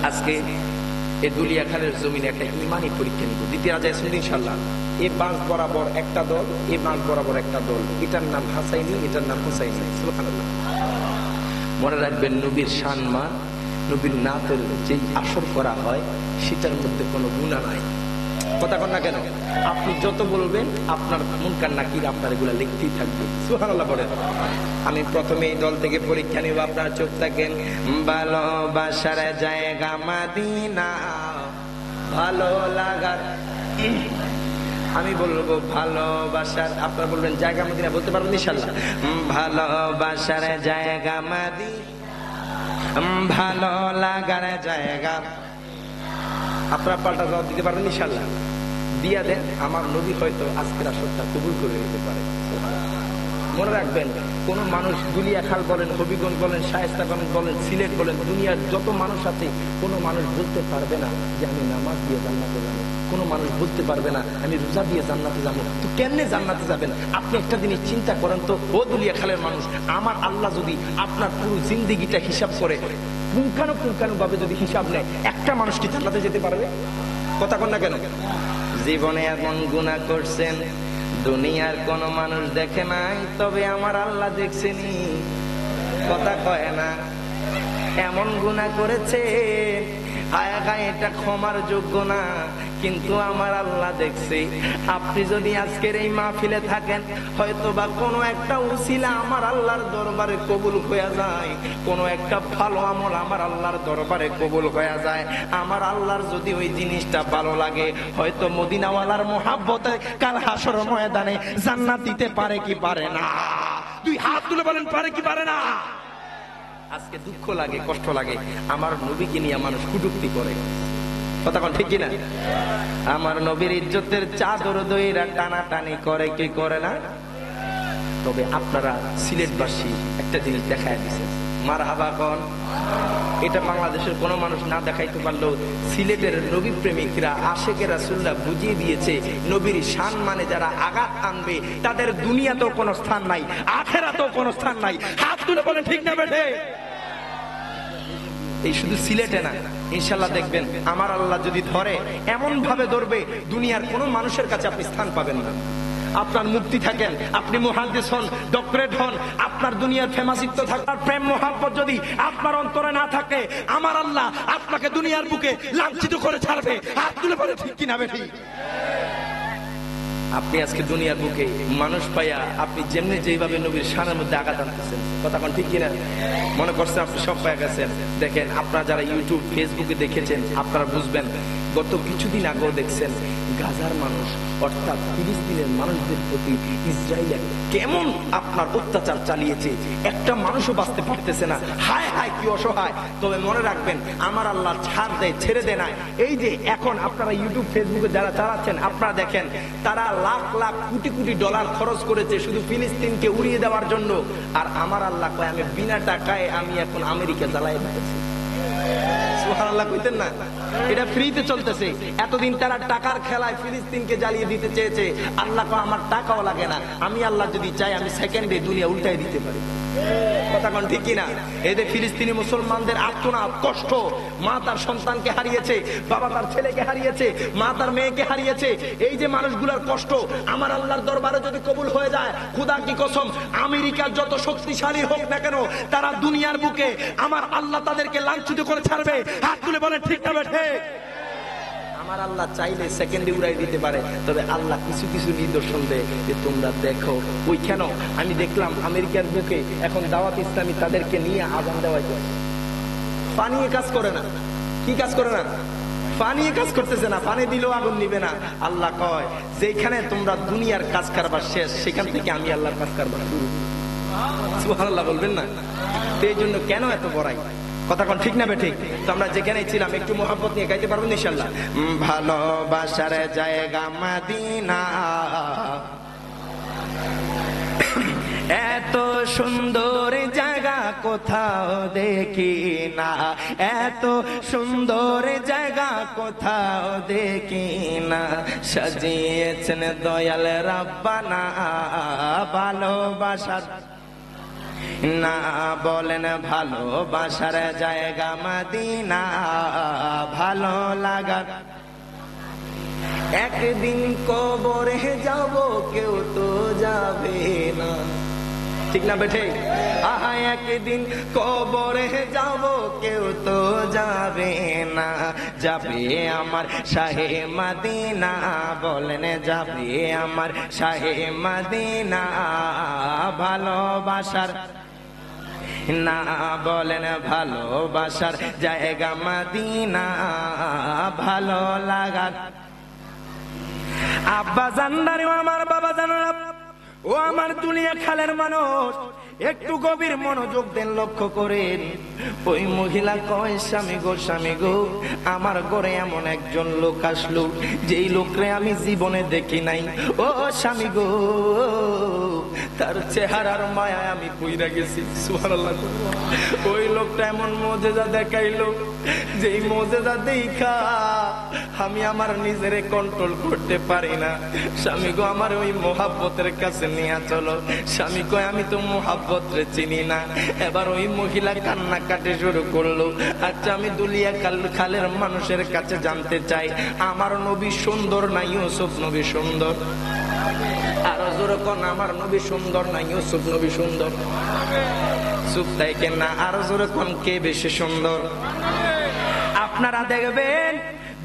আজকে এই দুলিয়াখালের জমিনে একটা ইমানি পরীক্ষা নিব, দিতে রাজা আছেন ইনশাল্লাহ। এই বাঁশ বরাবর একটা দল, এই বাঁশ বরাবর একটা দল, এটার নাম হাসাইনি, এটার নাম হুসাইনি। সুবহানাল্লাহ। মনে রাখবেন, নবীর সম্মান, নবীর নাতের যে আসর করা হয়, সেটার মধ্যে কোনো গুনাহ নাই। কথা কন না কেন? আপনি যত বলবেন, আপনার মুনকার নাকির আপনার এগুলা লিখতেই থাকবে। সুবহানাল্লাহ বলেন। আমি প্রথমে এই দল থেকে পরীক্ষা নিব, আপনারা চুপ থাকেন। ভালোবাসার জায়গা মদিনা, ভালো লাগার। আমি বলবো ভালোবাসার, আপনারা বলবেন জায়গা মদিনা, বলতে পারবেন ইনশাআল্লাহ? ভালোবাসার জায়গা মদিনা, ভালো লাগার জায়গা। আপনারা পাল্টা জবাব দিতে পারবেন ইনশাআল্লাহ? দিয়া দেন, আমার নবী হয়তো আজকের আসরটা কবুল করে নিতে পারে। মনে রাখবেন, কোন মানুষ, দুলিয়াখাল বলেন, হবিগঞ্জ বলেন, শায়েস্তাগঞ্জ বলেন, সিলেট বলেন, দুনিয়ার যত মানুষ আছে, কোন মানুষ বলতে পারবে না যে আমি নামাজ দিয়ে জান্নাতে যাবো, কোন মানুষ বলতে পারবে না আমি রোজা দিয়ে জান্নাতে যাবো। তো কেমনে জান্নাতে যাবেন? আপনি একটা জিনিস চিন্তা করেন তো, ও দুলিয়াখালের মানুষ, আমার আল্লাহ যদি আপনার পুরো জিন্দিগিটা হিসাব করে, পুঙ্খানু ভাবে যদি হিসাব নেয়, একটা মানুষ কি জান্নাতে যেতে পারবে? কথা কন না কেন? জীবনে এমন গুনাহ করছেন, দুনিয়ার কোন মানুষ দেখে নাই, তবে আমার আল্লাহ দেখছেনি। কথা কয় না? এমন গুনাহ করেছে, এটা ক্ষমার যোগ্য না, কিন্তু আমার আল্লাহ দেখছে। আপনি যদি আজকের এই মাহফিলে থাকেন, হয়তো বা কোনো একটা উসিলা আমার আল্লাহর দরবারে কবুল হয়ে যায়, কোনো একটা ভালো আমল আমার আল্লাহর দরবারে কবুল হয়ে যায়। আমার আল্লাহর যদি ওই জিনিসটা ভালো লাগে, হয়তো মদিনাওয়ালার মোহাব্বতে কাল হাসর ময়দানে জান্নাত দিতে পারে কি পারে না? দুই হাত তুলে বলেন, পারে কি পারে না? আজকে দুঃখ লাগে, কষ্ট লাগে, আমার নবীকে নিয়ে মানুষ কটূক্তি করে। কথা কোন ঠিক কিনা? আমার নবীর ইজ্জতের চাদর দইরা টানাটানি করে কি করে না? তবে আপনারা সিলেটবাসী একটা জিনিস দেখায় দিচ্ছেন, মারহাবা কোন। এটা বাংলাদেশের কোনো মানুষ না দেখাইতে পারলেও সিলেটের নবী প্রেমিকরা আশেকে রাসূলুল্লাহ বুঝিয়ে দিয়েছে, নবীর শান মানে যারা আঘাত আনবে তাদের দুনিয়াতেও কোনো স্থান নাই, আখেরাতেও কোনো স্থান নাই। হাত তুলে বলেন ঠিক না বেঠে? এই শুধু সিলেটে না, ইনশাল্লাহ দেখবেন আমার আল্লাহ যদি ধরে এমন ভাবে ধরবে দুনিয়ার কোনো মানুষের কাছে আপনি স্থান পাবেন না। আপনার মুক্তি থাকেন, আপনি মুহাদ্দিস হন, ডক্টরেট হন, আপনার দুনিয়ার ফেমাসিত্ব থাকার প্রেম মোহাব্বত যদি আপনার অন্তরে না থাকে, আমার আল্লাহ আপনাকে দুনিয়ার বুকে লাঞ্ছিত করে ছাড়বে। হাত তুলে বলে ঠিক কিনা বেঠি? আপনি আজকে দুনিয়ার বুকে মানুষ পাইয়া আপনি যেমনি যেভাবে নবীর শানের মধ্যে আঘাত আনতেছেন, কথা কোন ঠিক কিনা? মনে করছেন আপনি সব পাইয়া গেছেন। দেখেন আপনারা যারা ইউটিউব ফেসবুকে দেখেছেন আপনারা বুঝবেন, গত কিছুদিন আগেও দেখছেন গাজার মানুষ অর্থাৎ ফিলিস্তিনের মানুষদের প্রতি ইসরায়েল কেমন আপনার অত্যাচার চালিয়েছে, একটা মানুষও বাঁচতে পারতেছে না। হায় হায় কি অসহায়। তবে মনে রাখবেন আমার আল্লাহ ছাড় দেয়, ছেড়ে দেয় না। এই যে এখন আপনারা ইউটিউব ফেসবুকে যারা চালাচ্ছেন আপনারা দেখেন তারা লাখ লাখ কোটি কোটি ডলার খরচ করেছে শুধু ফিলিস্তিনকে উড়িয়ে দেওয়ার জন্য। আর আমার আল্লাহ কয় আমি বিনা টাকায় আমি এখন আমেরিকা জ্বালাই দিতেছি। সুবহানাল্লাহ কইতেন না? এটা ফ্রিতে চলতেছে। এতদিন তারা টাকার খেলায় ফিলিস্তিনকে জ্বালিয়ে দিতে চেয়েছে, আল্লাহ কয় আমার টাকাও লাগে না, আমি আল্লাহ যদি চাই আমি সেকেন্ডে দুনিয়া উল্টাই দিতে পারি। কথা কোন ঠিক কিনা? এদের ফিলিস্তিনি মুসলমানদের আর্তনাদ কষ্ট, মা তার সন্তানকে হারিয়েছে, বাবা তার ছেলেকে হারিয়েছে, মা তার মেয়েকে হারিয়েছে। এই যে মানুষগুলোর কষ্ট আমার আল্লাহর দরবারে যদি কবুল হয়ে যায়, খোদা কি কসম, আমেরিকার যত শক্তিশালী হোক না কেন তারা দুনিয়ার বুকে আমার আল্লাহ তাদেরকে লাঞ্ছিত করে ছাড়বে। হাত তুলে বলেন ঠিক না বেঠে? আমার আল্লাহ চাইলে সেকেন্ডে উড়াই দিতে পারে, তবে আল্লাহ কিছু কিছু নিদর্শন দেয় যে তোমরা দেখো। ওই কেন আমি দেখলাম আমেরিকার বুকে এখন দাওয়াত ইসলামী তাদেরকে নিয়ে আযান দেওয়াই যায়, পানি কাজ করে না। কি কাজ করে না? পানি কাজ করতেছে না, পানি দিলেও আগুন নিবে না। আল্লাহ কয় যেখানে তোমরা দুনিয়ার কাজ কারবার শেষ, সেখান থেকে আমি আল্লাহর কাজ কারবার শুরু। সুবহানাল্লাহ বলবেন না? এই জন্য কেন এত বড়াই? কথা কোন ঠিক না বেঠিক? তো আমরা যেখানেই ছিলাম একটু মোহাব্বত নিয়ে গাইতে পারবেন ইনশাআল্লাহ? ভালোবাসার জায়গা মদিনা, এত সুন্দর জায়গা কোথাও দেখি না, এত সুন্দর জায়গা কোথাও দেখি না, সাজিয়েছেন দয়াল রাব্বানা ভালোবাসার না। বলেন ভালোবাসার জায়গা মদিনা, ভালো লাগার। একদিন কবরে যাব কেউ তো যাবে না, ঠিক না বেঠে? আহা একদিন কবরে যাব কেউ তো যাবে না, যাবে আমার শাহে মদিনা। বলেন যাবে আমার শাহে মদিনা ভালোবাসার না। বলেন ভালোবাসার জায়গা মদিনা, ভালো লাগার। আব্বা জানদারি আমার বাবা জানারা, ও আমার দুনিয়া খালের মানুষ, একটু গভীর মনোযোগ দেন, লক্ষ্য করেন। ওই মহিলা কয় স্বামী গো, স্বামী গো, আমার ঘরে এমন একজন লোক আসলো যেই লোকরে আমি জীবনে দেখি নাই। ও স্বামী গো, তার চেহারার মায়া আমি পইরা গেছি। সুবহানাল্লাহ। ওই লোকটা এমন মুজিজা দেখাইলো, যেই মুজিজা দেখা আমি আমার নিজেরে কন্ট্রোল করতে পারি না। স্বামী গো আমার ওই মোহাব্বতের কাছে নিয়ে চলো। স্বামী কয় আমি তো মোহাব্বত রে চিনি না। এবার ওই মহিলা কান্না কাটে শুরু করলো। আচ্ছা আমি দুলিয়া খালের মানুষের কাছে জানতে চাই, আমার নবী সুন্দর না ইউসুফ নবী সুন্দর? আরো জোরে কোন, আমার নবী সুন্দর না ইউসুফ নবী সুন্দর? চুপ থাকেন না, আরো জোরে কোন, কে বেশি সুন্দর? আপনারা দেখবেন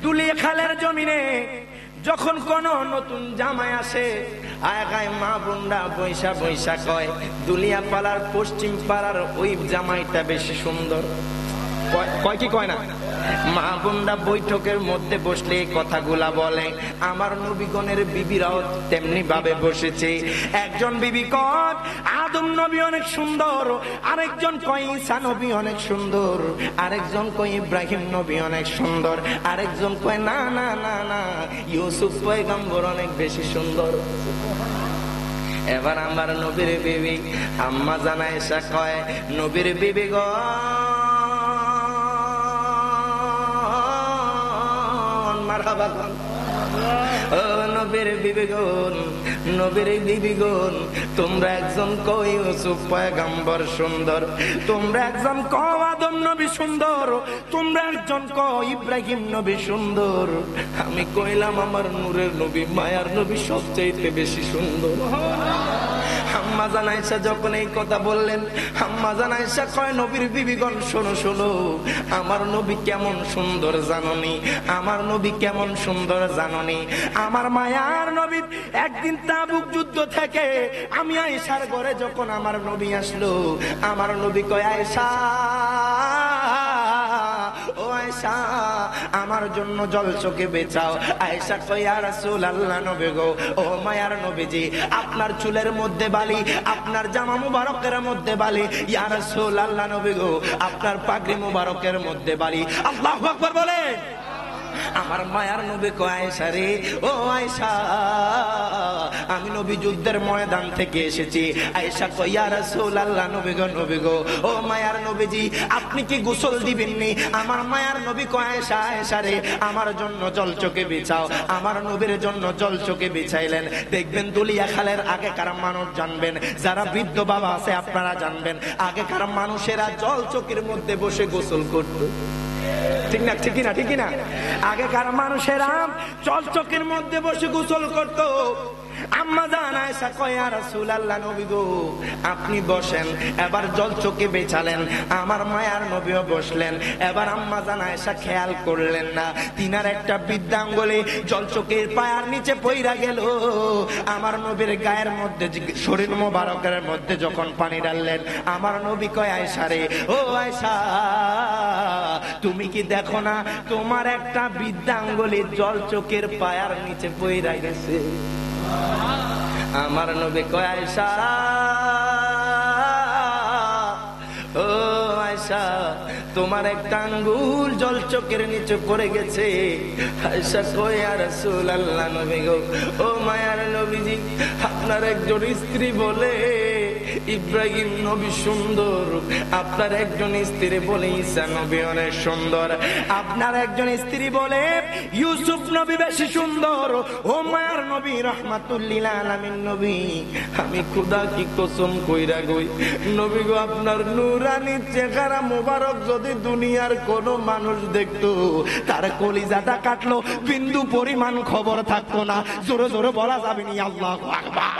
দুলিয়া খালের জমিনে যখন কোন নতুন জামাই আসে, আগায় মা বোনরা বৈশা বৈশা কয় দুলিয়া পাড়ার পশ্চিম পাড়ার ওই জামাইটা বেশি সুন্দর। কয় কি কয় না? মা বোনরা বৈঠকের মধ্যে বসলে এই কথাগুলা বলে। আমার নবীগণের বিবিরাও তেমনি ভাবে বসেছে। একজন বিবি কয় আদম নবী অনেক সুন্দর, আরেকজন কয় ঈসা নবী অনেক সুন্দর, আরেকজন কয় ইব্রাহিম নবী অনেক সুন্দর, আরেকজন কয় না না না না ইউসুফ পয়গম্বর অনেক বেশি সুন্দর। এবার আমার নবীর বিবি আম্মা জান আয়েশা কয়, নবীর বিবি গো, মারহাবা গো, ও নবীর বিবিগণ, নবীর বিবিগণ, তোমরা একজন কও ইউসুফ পয়গম্বর সুন্দর, তোমরা একজন কও আদম নবী সুন্দর, তোমরা একজন কও ইব্রাহিম নবী সুন্দর, আমি কইলাম আমার নূরের নবী মায়ার নবী সবচেয়ে বেশি সুন্দর। আম্মা জান আয়েশা যখন এই কথা বললেন, আম্মা জান আয়েশা কয়, নবীর বিবিগণ শোনো শোনো, আমার নবী কেমন সুন্দর জাননি, আমার নবী কেমন সুন্দর জাননি। আমার মায়ার নবী একদিন তাবুক যুদ্ধ থেকে আমি আয়েশার ঘরে যখন আমার নবী আসলো, আমার নবী কয়, আয়েশা ও আয়েশা আমার জন্য জল চোখে বেচাও। আয়েশা কয়, ইয়া রাসূলুল্লাহ নবী গো, ও মায়ার নবীজি, আপনার চুলের মধ্যে বালি, আপনার জামা মুবারকের মধ্যে বালি, ইয়া রাসূলুল্লাহ নবী গো, আপনার পাগড়ি মুবারকের মধ্যে বালি। আল্লাহু আকবার বলে। আমার মায়ার নবী কয়, আয়েশা রে, ও আয়েশা আমি নবী যুদ্ধের ময়দান থেকে এসেছি। আয়েশা কয়, ইয়া রাসূলুল্লাহ নবী গো, নবী গো, ও মায়ার নবীজি আপনি কি গোসল দিবেননি? আমার মায়ার নবী কয়, আয়েশা আয়েশা রে, আমার জন্য জল চোখে বিছাও। আমার নবীর জন্য জল চোখে বিছাইলেন। দেখবেন দুলিয়া খালের আগেকার মানুষ জানবেন, যারা বৃদ্ধ বাবা আছে আপনারা জানবেন, আগেকার মানুষেরা জল চোখের মধ্যে বসে গোসল করত, ঠিক না? ঠিকই না? ঠিকই না? আগেকার মানুষেরা জল চোখের মধ্যে বসে গোসল করত। আম্মা জান আয়েশা কয়, ইয়া রাসূলুল্লাহ নবী গো আপনি বসেন। এবার জল চোখে বেছালেন, আমার মায়ার নবীও বসলেন। এবার আম্মা জান আয়েশা খেয়াল করলেন না, তিনার একটা বৃদ্ধাঙ্গুলি জল চোখের পায়ের নিচে পইরা গেল। আমার নবীর গায়ের মধ্যে, শরীর মোবারকের মধ্যে যখন পানি ঢাললেন, আমার নবী কয়, আয়েশা রে, ও আয়েশা তুমি কি দেখো না তোমার একটা বৃদ্ধাঙ্গুলি জল চোখের পায়ের নিচে পইরা গেছে? আমার নবী কয়, আয়েশা ও আয়েশা তোমার একটা আঙ্গুল জল চোখের নিচে পড়ে গেছে। আয়েশা কয়, ইয়া রাসূলুল্লাহ নবী গো, ও মায়ার নবীজি আপনার একজন স্ত্রী বলে ইব্রাহিম নবী সুন্দর, আপনার একজন স্ত্রী বলে ঈসা নবী অনেক সুন্দর, আপনার একজন স্ত্রী বলে ইউসুফ নবী বেশি সুন্দর। ও মায়ার নবী রাহমাতুল লিল আলামিন নবী, আমি খোদা কি কসম কইরা কই নবী গো, আপনার নূরানি চেহারা মোবারক যদি দুনিয়ার কোন মানুষ দেখতো তার কলিজাটা কাটলো, বিন্দু পরিমাণ খবর থাকতো না। জোরে জোরে বলা যাবে নি আল্লাহু আকবার।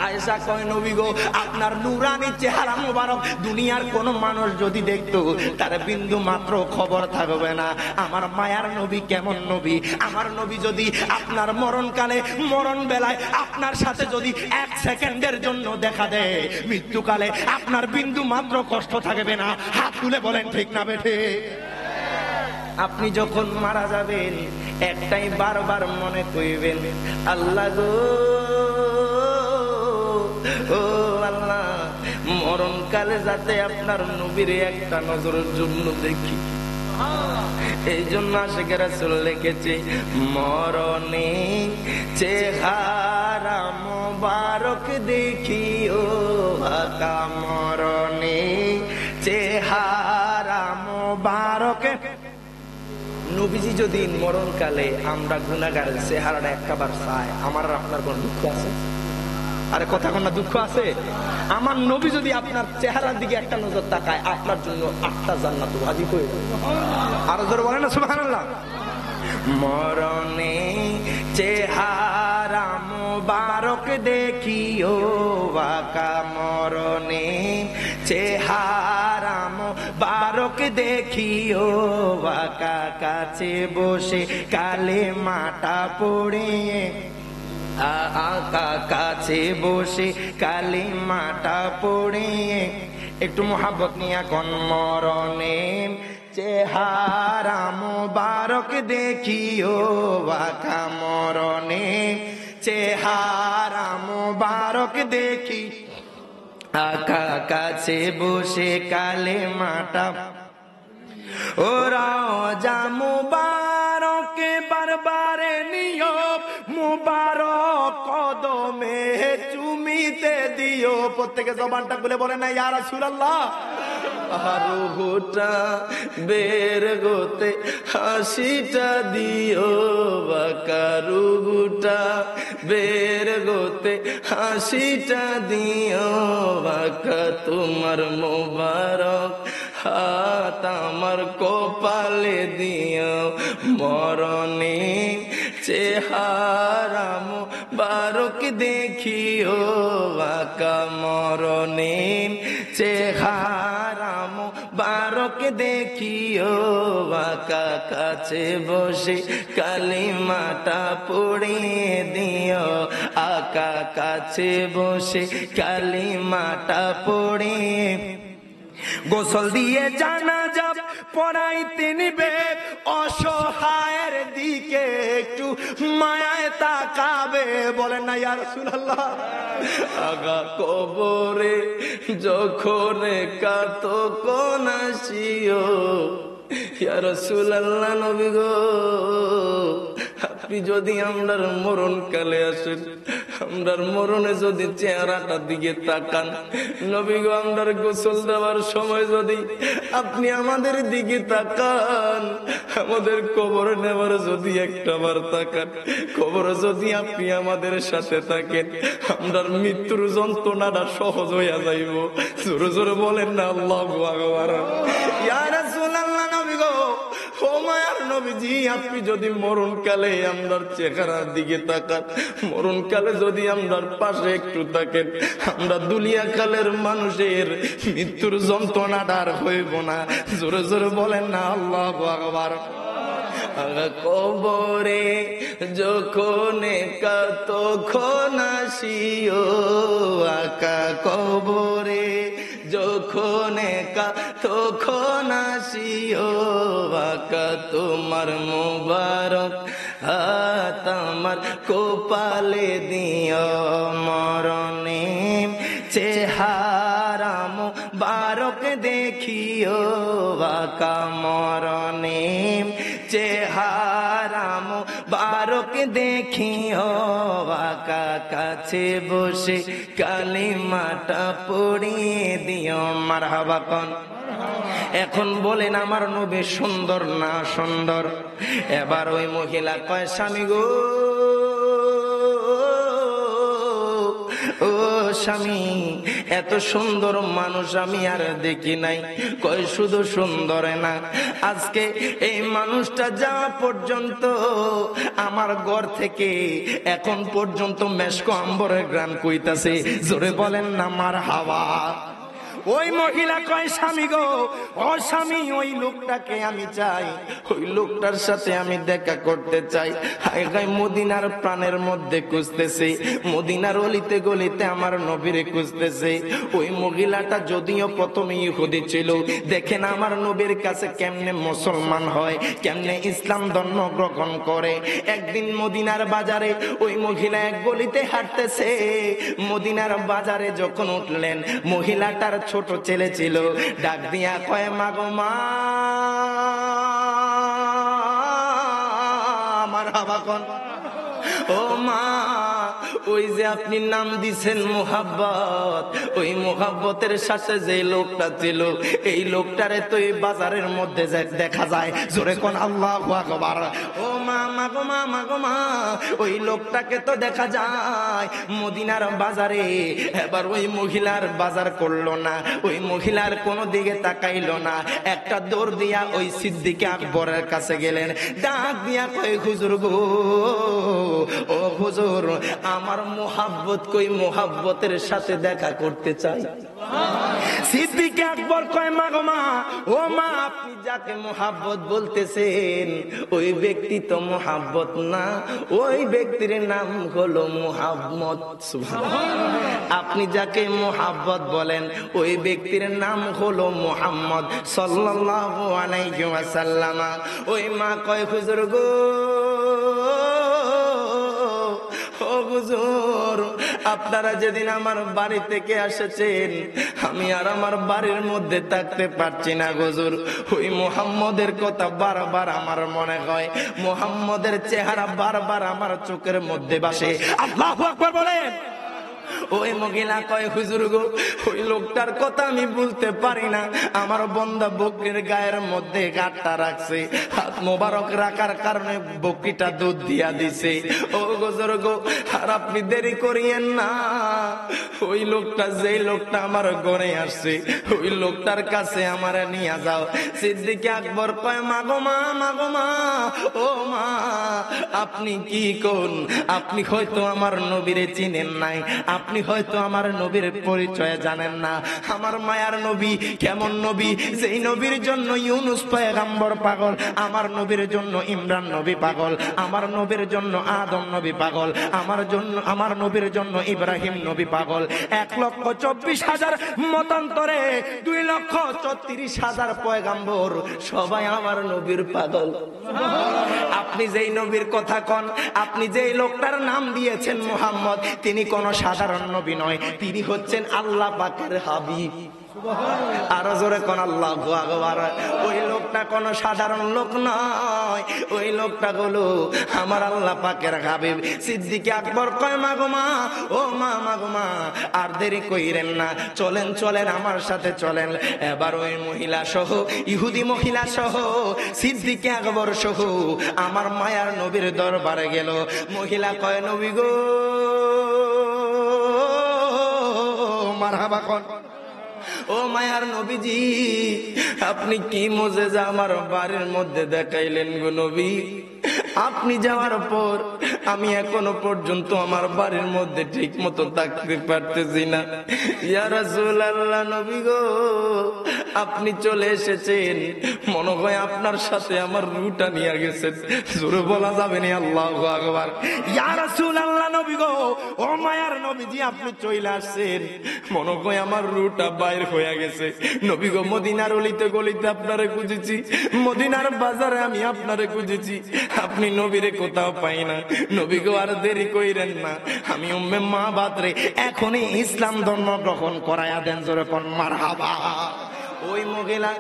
আয়েশা কয়, নবী গো আপনার নূরানি চেহারা মোবারক দুনিয়ার কোন মানুষ যদি দেখতো তার বিন্দু মাত্র খবর থাকবে না। আমার মায়ার নবী কেমন নবী, আমার নবী যদি আপনার মরণকালে, মরণ বেলায় আপনার সাথে যদি এক সেকেন্ডের জন্য দেখা দেয়, মৃত্যুকালে আপনার বিন্দু মাত্র কষ্ট থাকবে না। হাত তুলে বলেন ঠিক না বেঠে? আপনি যখন মারা যাবেন একটাই বারবার মনে কইবেন, আল্লাহ গো, ও আল্লাহ মরণকালে যাতে আপনার নবীর একটা নজরের জন্য দেখি। এই জন্য আশিক রাসূল লিখেছে, মরণে চেহারা মোবারক দেখিও আকা, মরণে চেহারা মোবারক। নবীজি যদি মরণকালে আমরা গুনাহগারের চেহারাটা একবার চায়, আমার আপনার কোন দুঃখ আছে? আরে কথা কোন দুঃখ আছে? আমার নবী যদি আপনার চেহারার দিকে একটা নজর তাকায়, আপনার জন্য 8টা জান্নাত ওয়াজিব হয়ে যাবে। আরো জোরে বলেন না সুবহানাল্লাহ। মরণে চেহারা মোবারক দেখিও বাকা, মরণে চেহারা মোবারক দেখিও বাকা, কাছে বসে কালে মাটা পড়ে, আকা কাছে বসে কালিমাটা পড়ে। একটু মোহাব্বত নিয়ে কোন, মরণে চেহারা মোবারক দেখিও বাকা, মরণে চেহারা মোবারক দেখি আকা কাছে বসে কালেমাটা ওরাও যা মুবারকে বারবারে নিয়ম মুবারক কদমে চুমিতে দিও। প্রত্যেকে জবানটা খুলে বলে না ইয়া রাসূলুল্লাহ। রুহুটা বের গোতে হাসিটা দিও বাঁকা, রুহুটা বের গোতে হাসিটা দিও বাঁকা, তোমার মোবারক হাত আমার কপালে দিও, মরণে চেহারা মোবারক দেখিও বাঁকা, মরণে চেহারা মোবারক দেখিও বাঁকা, কাছে বসে কালিমাটা পড়িয়ে দিও আকা, কাছে বসে কালিমাটা পড়িয়ে গোসল দিয়ে জানাজা পড়াইতে নিবে, অসহায়ের দিকে একটু মায়ায় তাকাবে। বলেন না ইয়া রাসূলুল্লাহ। আগা কবরে যখন কাতকন আসিও ইয়া রাসূলুল্লাহ, নবী গো আপনি যদি আমরার মরণ কালে আসেন, আমরার মরণে যদি চেহারাটার দিকে তাকান, নবী গো আমরার গোসল দেওয়ার সময় যদি আপনি আমাদের দিকে তাকান, আমাদের কবর নেওয়ার যদি একটা বার তাকান, কবরে যদি আপনি আমাদের সাথে থাকেন, আমরার মৃত্যুর যন্ত্রণাটা সহজ হইয়া যাইব। জোরে জোরে বলেন না আল্লাহু আকবার। ইয়া রাসূলুল্লাহ, নবী গো ও মায়ার নবীজি, আপনি যদি মরণ কালে আমরার চেহারার দিকে তাকান, মরণ কালে যদি আমরার পাশে একটু থাকেন, আমরা দুনিয়া কালের মানুষের মৃত্যুর যন্ত্রণাটা আর হইব না। জোরে জোরে বলেন না আল্লাহু আকবার। কবরে যখন তখন আসিও আকা, কবরে যখন তখন আসিও আকা, তোমার মোবারক হাত আমার কপালে দিও, মরণে চেহারা মোবারক দেখিও আকা, মরণে চেহারা মোবারক দেখিও আকা, কাছে বসে কালিমাটা পড়িয়ে দিও। মারহাবা কোন। এখন বলেন আমার নবী সুন্দর না সুন্দর? এবার ওই মহিলা কয় স্বামী গো, ও স্বামী এত সুন্দর মানুষ আমি আর দেখি নাই। কয় শুধু সুন্দর না, আজকে এই মানুষটা যাওয়া পর্যন্ত আমার ঘর থেকে এখন পর্যন্ত মেশকো আম্বরের গ্রান কইতাছে। জোরে বলেন না মারহাবা। ওই মহিলা কয় স্বামী গো, ও স্বামী ওই লোকটাকে আমি চাই, ওই লোকটার সাথে আমি দেখা করতে চাই। হায় হায় মদিনার প্রাণের মধ্যে খুঁজতেছে, মদিনার অলিতে গলিতে আমার নবীরে খুঁজতেছে। ওই মহিলাটা যদিও প্রথমে ইহুদি ছিল, দেখেন আমার নবীর কাছে কেমনে মুসলমান হয়, কেমনে ইসলাম ধর্ম গ্রহণ করে। একদিন মদিনার বাজারে ওই মহিলা এক গলিতে হাঁটতেছে, মদিনার বাজারে যখন উঠলেন মহিলাটার ছোট ছেলে ছিল, ডাক দিয়া কয় মা গো মা, আমার হাবা কোন। ও মা, ওই যে আপনি নাম দিছেন মোহাব্বত, ওই মোহাব্বতের সাথে যে লোকটা ছিল, এই লোকটারে তো এই বাজারের মধ্যে দেখা যায়। জোরে কোন আল্লাহু আকবার। ও মা, মা গো মা, মা গো মা, ওই লোকটাকে তো দেখা যায় মদিনার বাজারে। এবার ওই মহিলার বাজার করলো না, ওই মহিলার কোনো দিকে তাকাইলো না, একটা দৌড় দিয়া ওই সিদ্দিক আকবরের কাছে গেলেন, ডাক দিয়া কই হুজুর গো, ও হুজুর আমার মোহাব্বত কই, মোহাব্বতের সাথে দেখা করতে চাই। সিদ্দিক আকবর কয় মা গো মা, ও মা আপনি যাকে মোহাব্বত বলতেছেন ওই ব্যক্তি তো মোহাব্বত না, ওই ব্যক্তির নাম হলো মুহাম্মদ। সুবহানাল্লাহ। আপনি যাকে মোহাব্বত বলেন ওই ব্যক্তির নাম হলো মুহাম্মদ সাল্লাল্লাহু আলাইহি ওয়াসাল্লাম। ওই মা কয় হুজুর গো, ও হুজুর, আপনারা যেদিন আমার বাড়ি থেকে এসেছেন, আমি আর আমার বাড়ির মধ্যে থাকতে পারছি না হুজুর। ওই মুহাম্মদের কথা বারবার আমার মনে হয়, মুহাম্মদের চেহারা বারবার আমার চোখের মধ্যে ভাসে। আল্লাহু আকবার বলেন। ওই মহিলা কয়, হুজুর গো, ওই লোকটার কথা আমি বলতে পারি না, আমার বন্দা বকরির গায়ের মধ্যে গাঁটটা রাখছে, হাত মোবারক রাখার কারণে বকরিটা দুধ দিয়া দিছে। ও হুজুর গো, আর আপনি দেরি করিয়েন না, ওই লোকটা, যেই লোকটা আমার ঘরে আসছে, ওই লোকটার কাছে আমার নিয়ে যাও। সিদ্দিক আকবর কয়, মাগো মা, মাগো মা, ও মা, আপনি কি কোন? আপনি হয়তো আমার নবীরে চিনেন নাই, আপনি হয়তো আমার নবীর পরিচয় জানেন না। আমার মায়ার নবী কেমন নবী? যেই নবীর জন্য ইউনুস পয়গম্বর পাগল, আমার নবীর জন্য ইমরান নবী পাগল, আমার নবীর জন্য আদম নবী পাগল, আমার নবীর জন্য ইব্রাহিম নবী পাগল। 1,24,000 মতান্তরে 2,34,000 পয়গম্বর, সবাই আমার নবীর পাগল। আপনি যেই নবীর কথা কন, আপনি যেই লোকটার নাম দিয়েছেন মুহাম্মদ, তিনি কোন সাধারণ নবী নয়, তিনি হচ্ছেন আল্লাহ পাকের হাবিব। আরো জোরে কোন আল্লাহু আকবার। ওই লোকটা কোন সাধারণ লোক নয়, ওই লোকটা হলো আমার আল্লাহ পাকের হাবিব। সিদ্দিক আকবর কয়, মাগো মা, ও মা, মাগো মা, আর দেরি কইরেন না, চলেন চলেন, আমার সাথে চলেন। এবার ওই মহিলা সহ, ইহুদি মহিলা সহ, সিদ্দিক আকবর সহ আমার মায়ার নবীর দরবারে গেল। মহিলা কয়, নবী গো, মারহাবা কোন। ও মায়ার নবীজি, আপনি কি মুজিজা আমার বাড়ির মধ্যে দেখাইলেন গো নবী? আপনি যাওয়ার পর আমি এখনো পর্যন্ত আমার বাড়ির মধ্যে ঠিক মতো থাকতে পারতেছি না। ইয়া রাসূলুল্লাহ, নবী গো, আপনি চলে এসেছেন, মনে হয় আপনার সাথে আমার রুটা নিয়ে গেছেন। জোরে বলা যাবে না আল্লাহু আকবার। ইয়া রাসূলুল্লাহ, নবী গো, ও মায়ার নবীজি, আপনি চলে আসছেন, মনে হয় আমার রুটা বাইর হয়ে গেছে। নবী গো, মদিনার অলিতে গলিতে আপনারে খুঁজেছি, মদিনার বাজারে আমি আপনারে খুঁজেছি, আপনি নবীরে কোথাও পাই না। নবী গো, আর দেরি কইরেন না, আমি উম্মে মা বাদরে এখনই ইসলাম ধর্ম গ্রহণ করায়া দেন। জোরে কোন মারহাবা। ওই মহিলা,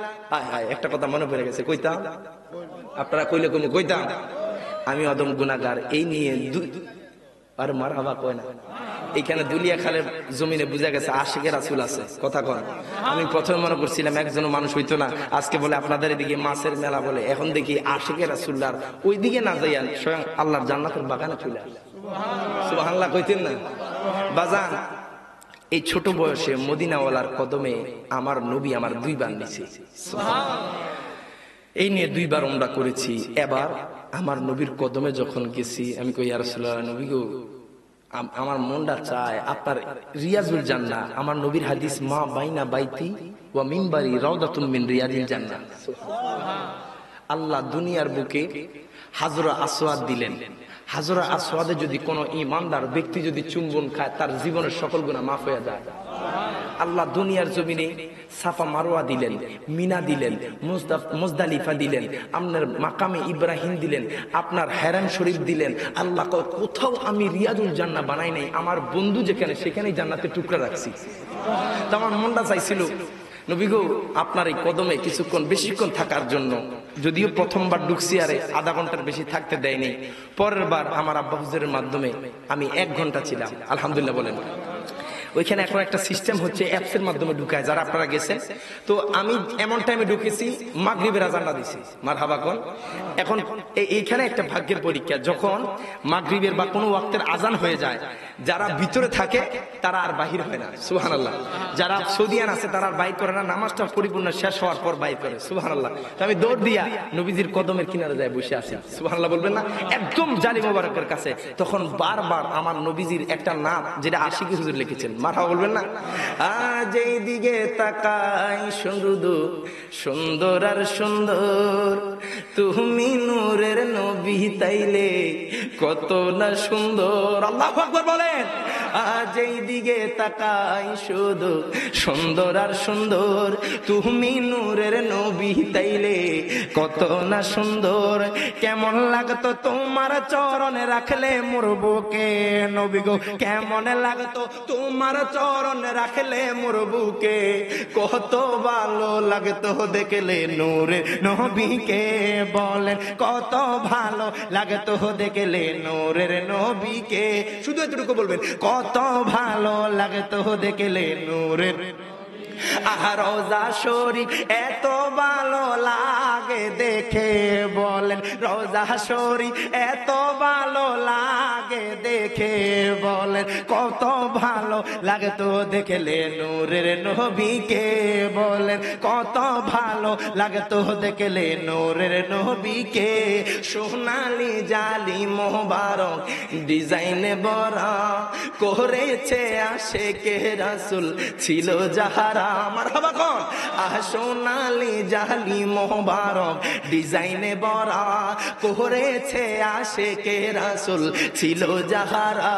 একটা কথা মনে পড়ে গেছে, কইতাম, আপনারা কইলে কইতাম, আমি অদম গুনাহগার। এই নিয়ে আর মারহাবা কয় না। এইখানে দুলিয়া খালের জমিনে বুঝা গেছে আশিকের রাসূল আছে, কথা কন। আমি প্রথমে মনে করছিলাম একজন মানুষ হইতো না, আজকে বলে আপনাদের এদিকে মাছের মেলা বলে, এখন দেখি আশিকের রাসূলুল্লাহর ওই দিকে না যাইয়া স্বয়ং আল্লাহর জান্নাতের বাগানে চলে আসে। সুবহানাল্লাহ কইতেন না বাজান? এই ছোট বয়সে মদিনাওয়ালার কদমে আমার নবী আমার 2 বার নিছে। এই নিয়ে 2 বার উমরা করেছি। এবার আমার নবীর কদমে যখন গেছি, আমি কই, ইয়া রাসূলুল্লাহ, নবী গো, আমার মনটা চায় আপনার রিয়াজুল জান্নাহ, আমার নবীর হাদিস, মা বাইনা বাইতি ওয়া মিনবারি রাউদাতুম মিন রিয়াদিল জান্নাহ। আল্লাহ দুনিয়ার বুকে হাজরা আসওয়াদ দিলেন। হাজরা আসওয়াদে যদি কোনো ঈমানদার ব্যক্তি যদি চুম্বন খায়, তার জীবনের সকল গুনাহ মাফ হয়ে যায়। আল্লাহ দুনিয়ার জমিনে সাফা মারওয়া দিলেন, মিনা দিলেন, মুজদালিফা দিলেন, আপনার মাকামে ইব্রাহিম দিলেন, আপনার হেরান শরীফ দিলেন। আল্লাহ কোথাও আমি রিয়াজুল জান্নাহ বানাই নাই, আমার বন্ধু যেখানে সেখানেই জান্নাতের টুকরা রাখছি। তো আমার মনটা চাইছিল, নবী গো, আপনার এই কদমে কিছুক্ষণ বেশিক্ষণ থাকার জন্য। যদিও প্রথমবার ঢুকছি, আরে আধা ঘন্টার বেশি থাকতে দেয়নি। পরের বার আমার আব্বা হুজুরের মাধ্যমে আমি 1 ঘন্টা ছিলাম, আলহামদুলিল্লাহ বলেন। ওইখানে এখন একটা সিস্টেম হচ্ছে, অ্যাপসের মাধ্যমে ঢুকায়, যারা আপনারা গেছেন। তো আমি এমন টাইমে ঢুকেছি, মাগরিবের আজানটা দিছি, মারহাবা কোন। এখন এইখানে একটা ভাগ্যের পরীক্ষা, যখন মাগরিবের বা কোনো ওয়াক্তের আজান হয়ে যায়, যারা ভিতরে থাকে তারা আর বাহির হয় না, সুবহানাল্লাহ। যারা সৌদিয়ান আছে তারা আর বাইর করে না, নামাজটা পরিপূর্ণ শেষ হওয়ার পর বাইর করে, সুবহানাল্লাহ। তো আমি দৌড় দিয়া নবীজির কদমের কিনারে যায় বসে আছি, সুবহানাল্লাহ বলবেন না, একদম জালি মোবারকের কাছে। তখন বারবার আমার নবীজির একটা নাম, যেটা আশিকি হুজুর লিখেছেন, মারহাবা বলবেন না। আজ এই দিকে তাকাই শুধু সুন্দর আর সুন্দর, তুমি নূরের নবী তাইলে কত না সুন্দর। আল্লাহু আকবার বলেন। আজ এই দিকে তাকাই শুধু সুন্দর আর সুন্দর, তুমি নূরের নবী তাইলে কত না সুন্দর। কেমন লাগতো তোমার চরণে রাখলে মোর বুকে নবী গো, কেমন লাগতো তোমার চরণে রাখলে মোর বুকে, কত ভালো লাগতো দেখলে নূরের নবীকে। বলেন কত ভালো লাগতো দেখলে নূরের নবীকে। শুধু এতটুকু বলবেন, কত ভালো লাগতো দেখলে নূরের। আর রোজা শরীফ এত ভালো লাগে দেখে, বলেন রোজা শরীফ এত ভালো লাগে দেখে, বলেন কত ভালো লাগতো দেখলে নূরের নবীকে। বলেন কত ভালো লাগতো দেখলে নূরের নবীকে। সোনালি জালি মোবারক ডিজাইনে বরা করেছে আশেকে রাসূল ছিল যাহারা। আমার বাবা কোন সোনালি জালি মোবারক ডিজাইনে বরা করেছে আশেকে রাসূল ছিল যাহারা।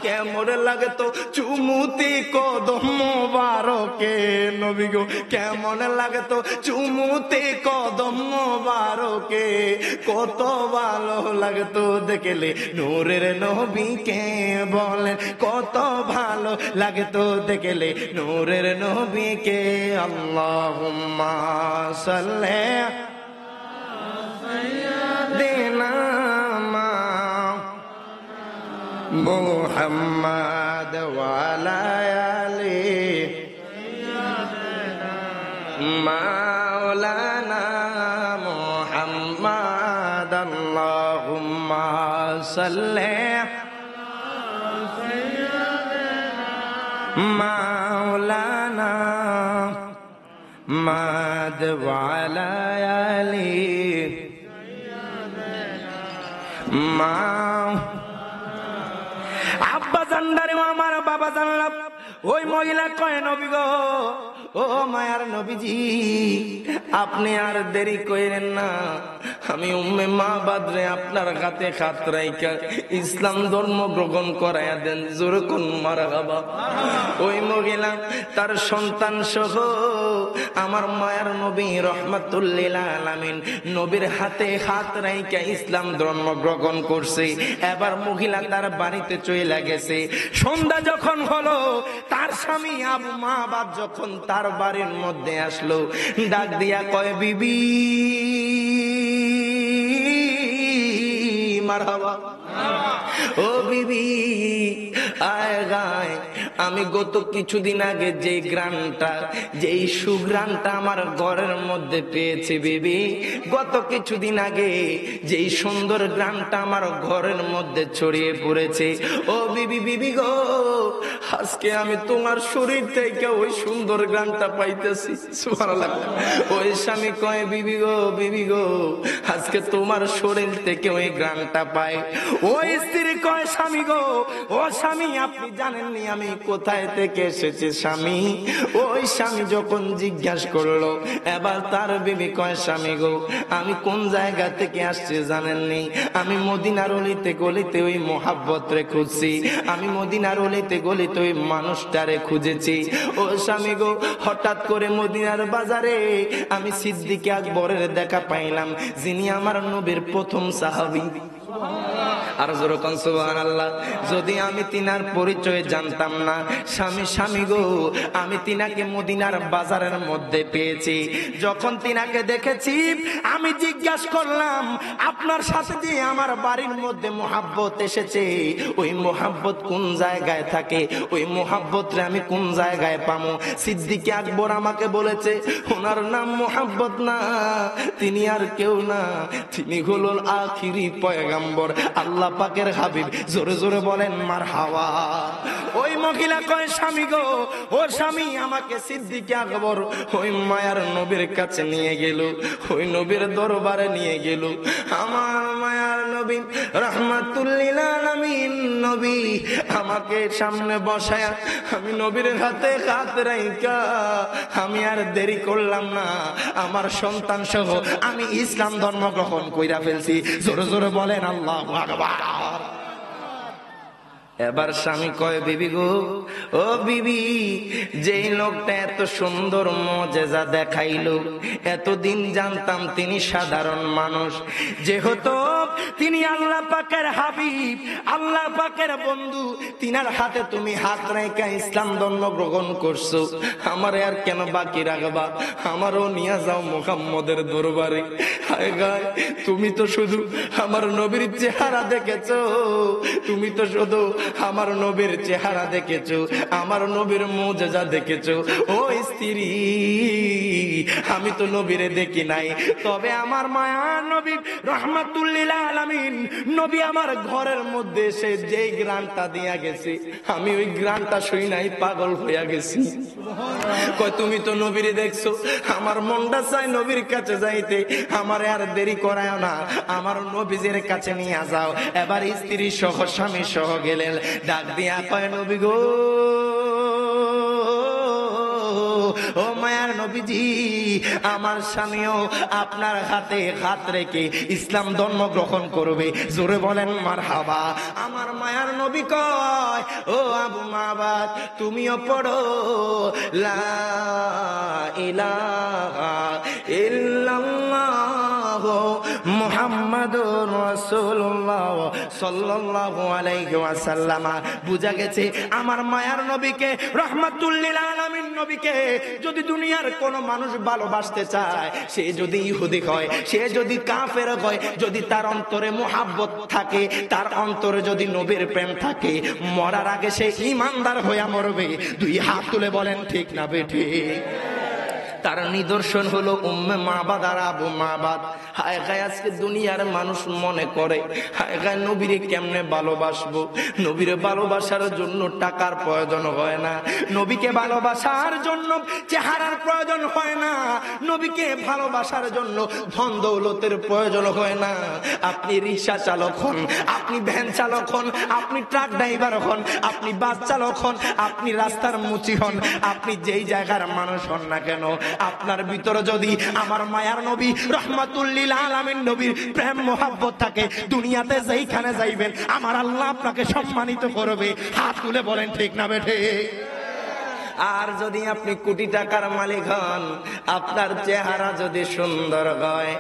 কেমন লাগতো চুমুতি কদম মোবারকে নবী গো, কেমন লাগতো চুমুতি কদম মোবারকে, কত ভালো লাগতো দেখলে নূরের নবীকে। বলেন কত ভালো লাগতো দেখলে নূরের নবীকে। আল্লাহুম্মা সাল্লি সাইয়্যিদিনা মুহাম্মাদ ওয়া আলা আলি মাওলানা মুহাম্মাদ। আল্লাহুম্মা সাল্লি মাওলানা মাদ ওয়া আলা আলি মা। আব্বা জানদারে আমার বাবা জানলাম। ওই মহিলা কয় নবী গো, ও মায়ার নবীজি আপনি আর দেরি করেন না, আমি উম্মে মা বাদরে আপনার হাতে হাত রাইখা ইসলাম ধর্ম গ্রহণ করাইয়া দেন। জোরে কোন মারহাবা। ওই মহিলা তার সন্তান সহ আমার মায়ার নবী রহমাতুল লিল আলামিন নবীর হাতে হাত রাইখা ইসলাম ধর্ম গ্রহণ করছে। এবার মহিলা তার বাড়িতে চলে গেছে। সন্ধ্যা যখন হলো, তার স্বামী আবু মাহবাব যখন তার বাড়ির মধ্যে আসলো, ডাক দিয়া কয় বিবি মারহাবা, ও বিবি আয় গায়। আমি গত কিছুদিন আগে যে গ্রানটা, যেই সুগ্রানটা আমার ঘরের মধ্যে পেয়েছি বিবি, গত কিছুদিন আগে যেই সুন্দর গ্রানটা আমার ঘরের মধ্যে ছড়িয়ে পড়েছে, ও বিবি বিবি গো আজকে আমি তোমার শরীর থেকে ওই সুন্দর গ্রানটা পাইতেছি। সুবহানাল্লাহ। ওই স্বামী কয় বিবি গো আজকে তোমার শরীর থেকে ওই গ্রানটা পায়। ওই স্ত্রী কয় স্বামী গো, ও স্বামী আপনি জানেননি আমি কোথায় থেকে এসেছি স্বামী। ওই স্বামী যখন জিজ্ঞাসা করলো, এবার তার বিবি কয় স্বামী গো আমি কোন জায়গা থেকে আসছি জানেননি, আমি মদিনার অলিতে গলিতে ওই মোহাব্বত রে খুঁজছি, আমি মদিনার অলিতে গলিতে ওই মানুষটারে খুঁজেছি। ও স্বামী গো হঠাৎ করে মদিনার বাজারে আমি সিদ্দিক আকবরের দেখা পাইলাম, যিনি আমার নবীর প্রথম সাহাবী। আর যেরকম সুবহানাল্লাহ। যদি আমি তিনার পরিচয় জানতাম না, স্বামী গো আমি তিনাকে মদিনার বাজারের মধ্যে পেয়েছি। যখন তিনাকে দেখেছি আমি জিজ্ঞাসা করলাম, আপনার সাথে যে আমার বাড়ির মধ্যে মোহাব্বত এসেছে, ওই মোহাব্বত কোন জায়গায় থাকে, ওই মোহাব্বতরে আমি কোন জায়গায় পাবো? সিদ্দিক আকবর আমাকে বলেছে ওনার নাম মোহাব্বত না, তিনি আর কেউ না, তিনি হলেন আখিরি পয়গম্বর আল্লাহ পাকের হাবিব। জোরে জোরে বলেন মারহাবা। ওই মহিলা কয় স্বামী গো, ও স্বামী আমাকে সিদ্দিক আকবর ওই মায়ার নবীর কাছে নিয়ে গেল, ওই নবীর দরবারে নিয়ে গেল। আমার মায়ার নবী রাহমাতুল লিল আলামিন নবী আমাকে সামনে বসায়া আমি নবীর হাতে হাত রাইখা আমি আর দেরি করলাম না, আমার সন্তান সহ আমি ইসলাম ধর্ম গ্রহণ কইরা ফেলছি। জোরে জোরে বলেন আল্লাহু আকবার। এবার স্বামী কয়, বিবি গো, ও বিবি, যেই লোকটা এত সুন্দর মুজিজা দেখাইলো, এতদিন জানতাম তিনি সাধারণ মানুষ, যেহেতু তিনি আল্লাহ পাকের হাবিব, আল্লাহ পাকের বন্ধু, তিনার হাতে তুমি হাত রেখে ইসলাম ধর্ম গ্রহণ করছো, আমার আর কেন বাকি রাখবা? আমারও নিয়ে যাও মুহাম্মদের দরবারে। হায় গায়, তুমি তো শুধু আমার নবীর চেহারা দেখেছো, তুমি তো শুধু আমার নবীর চেহারা দেখেছো, আমার নবীর মুজিজা দেখেছো। ও স্ত্রী, আমি তো নবীরে দেখি নাই, তবে আমার মায়া নবী রাহমাতুল লিল আলামিন নবী আমার ঘরের মধ্যে এসে যেই গ্রানটা দিয়া গেছে, আমি ওই গ্রানটা শুই নাই, পাগল হইয়া গেছি। কয়, তুমি তো নবীরে দেখছো, আমার মনটা চায় নবীর কাছে যাইতে, আমার আর দেরি করায় না, আমার নবীজের কাছে নিয়ে যাও। এবার স্ত্রী সহ স্বামী সহ গেলেন, ডাক দিয়া কয়, নবী গো, ও মায়ার নবীজি, আমার স্বামীও আপনার হাতে হাত রেখে ইসলাম ধর্ম গ্রহণ করবে। জোরে বলেন মারহাবা। আমার মায়ার নবী কয়, ও আবু মাবাদ, তুমিও পড়ো লা ইলাহা ইল্লাল্লাহ মুহাম্মাদুর রাসূলুল্লাহ সাল্লাল্লাহু আলাইহি ওয়াসাল্লাম। বুঝা গেছে আমার মায়ার নবীকে, রাহমাতুল লিল আলামিন নবীকে যদি দুনিয়ার কোন মানুষ ভালোবাসতে চায়, সে যদি ইহুদি হয়, সে যদি কাফের হয়, যদি তার অন্তরে মুহাব্বত থাকে, তার অন্তরে যদি নবীর প্রেম থাকে, মরার আগে সে ঈমানদার হইয়া মরবে। দুই হাত তুলে বলেন ঠিক না বেঠিক? তার নিদর্শন হলো উম্মে মাবাদ আর আবু মাবাদ। হায় গায়, আজকে দুনিয়ার মানুষ মনে করে, হায় গায়, নবীরে কেমনে ভালোবাসবো? নবীরে ভালোবাসার জন্য টাকার প্রয়োজন হয় না, নবীকে ভালোবাসার জন্য চেহারার প্রয়োজন হয় না, নবীকে ভালোবাসার জন্য ধন দৌলতের প্রয়োজন হয় না। আপনি রিক্সা চালক হন, আপনি ভ্যান চালক হন, আপনি ট্রাক ড্রাইভার হন, আপনি বাস চালক হন, আপনি রাস্তার মুচি হন, আপনি যেই জায়গার মানুষ হন না কেন, আপনার ভিতরে যদি আমার মায়ার নবী রাহমাতুল লিল আলামিন নবীর প্রেম মোহাব্বত থাকে, দুনিয়াতে যেইখানে যাইবেন আমার আল্লাহ আপনাকে সম্মানিত করবে। হাত তুলে বলেন ঠিক না বেঠে? আর যদি আপনি কোটি টাকার মালিক হন, আপনার চেহারা যদি সুন্দর হয়,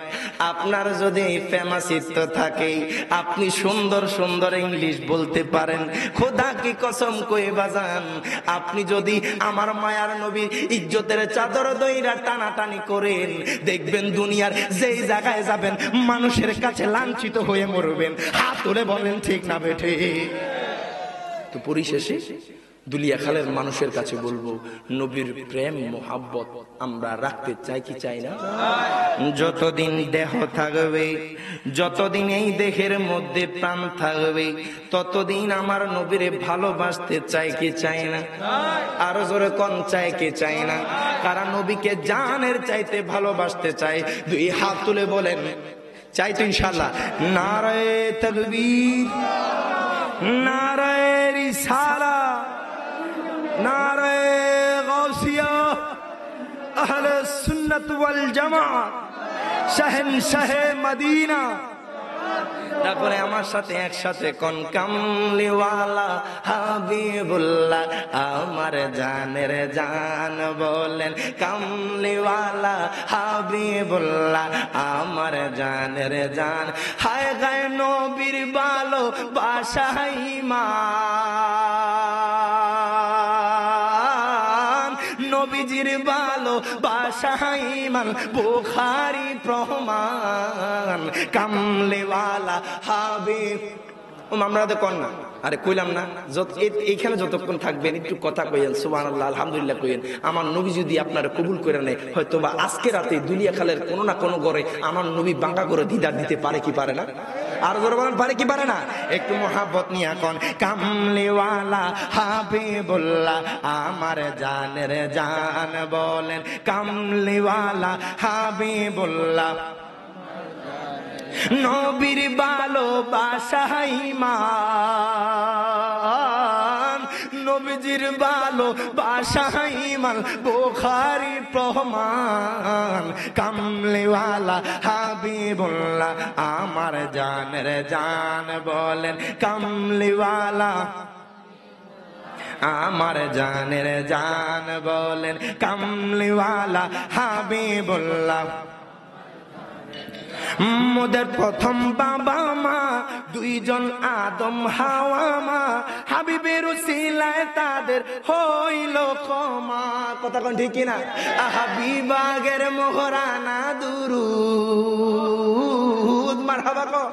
আপনার যদি ফেমাসিত্ব থাকে, আপনি সুন্দর সুন্দর ইংলিশ বলতে পারেন, খোদা কি কসম কই বাজান, আপনি যদি আমার মায়ার নবীর ইজ্জতের চাদর দইরা টানাটানি করেন, দেখবেন দুনিয়ার যেই জায়গায় যাবেন মানুষের কাছে লাঞ্ছিত হয়ে মরবেন। হাত তুলে বলেন ঠিক না বেঠে? তো পরিশেষে দুলিয়াখালের মানুষের কাছে বলবো, নবীর প্রেম মোহাব্বত আমরা রাখতে চাই কি চাই না? যতদিন দেহ থাকবে, যতদিন এই দেহের মধ্যে প্রাণ থাকবে, ততদিন আমার নবীরে ভালোবাসতে চাই কি চাই না? আরো জোরে কোন চাই কি চাই না? কারণ নবীকে জানের চাইতে ভালোবাসতে চাই। দুই হাত তুলে বলেন চাই তো ইনশাআল্লাহ। নারায়ে তাকবীর, নারায়ে রিসালাত, নারায়ে গাউসিয়া, আহলে সুন্নাত ওয়াল জামাত, শাহেনশাহে মদিনা। তারপরে আমার সাথে একসাথে কোন, কামলিওয়ালা হাবিবুল্লাহ আমার জানের জান বলেন, কামলিওয়ালা হাবিবুল্লাহ আমার জানের জান। হায় গায় নবীর ভালো বাসাই মা, নবীজির ভালো বাসাই মান, বুখারী প্রমাণ, কামলিওয়ালা হাবিব। আমরা তো কন না, আরে কইলাম না, এইখানে যতক্ষণ থাকবেন একটু কথা কইেন, সুবহানাল্লাহ আলহামদুলিল্লাহ কইেন। আমার নবী যদি আপনারা কবুল করে নেয়, হয়তো বা আজকে রাতে দুলিয়াখালের কোনো না কোনো ঘরে আমার নবী বাঙ্গা করে দিদার দিতে পারে কি পারে না? আর জোরে বলেন পারে কি পারে না? একটু মোহাব্বত নিয়ে এখন, কামলিওয়ালা হাবিবুল্লাহ আমার জানের জান বলেন, কামলিওয়ালা হাবিবুল্লাহ নবীর ভালোবাসাই মান, নবীজির ভালোবাসাই মান, বুখারী প্রমাণ, কামলিওয়ালা হাবিবুল্লাহ আমার জানের জান বলেন, কামলিওয়ালা আমার জানের জান বলেন কামলিওয়ালা হাবিবুল্লাহ। মোদের প্রথম বাবা মা দুইজন আদম হাওয়া মা, হাবিবের উসিলায় তাদের হইল ক্ষমা। কথা কোন ঠিক কিনা? হাবিবাগের মোহরানা দুরুদ মারহাবা কো,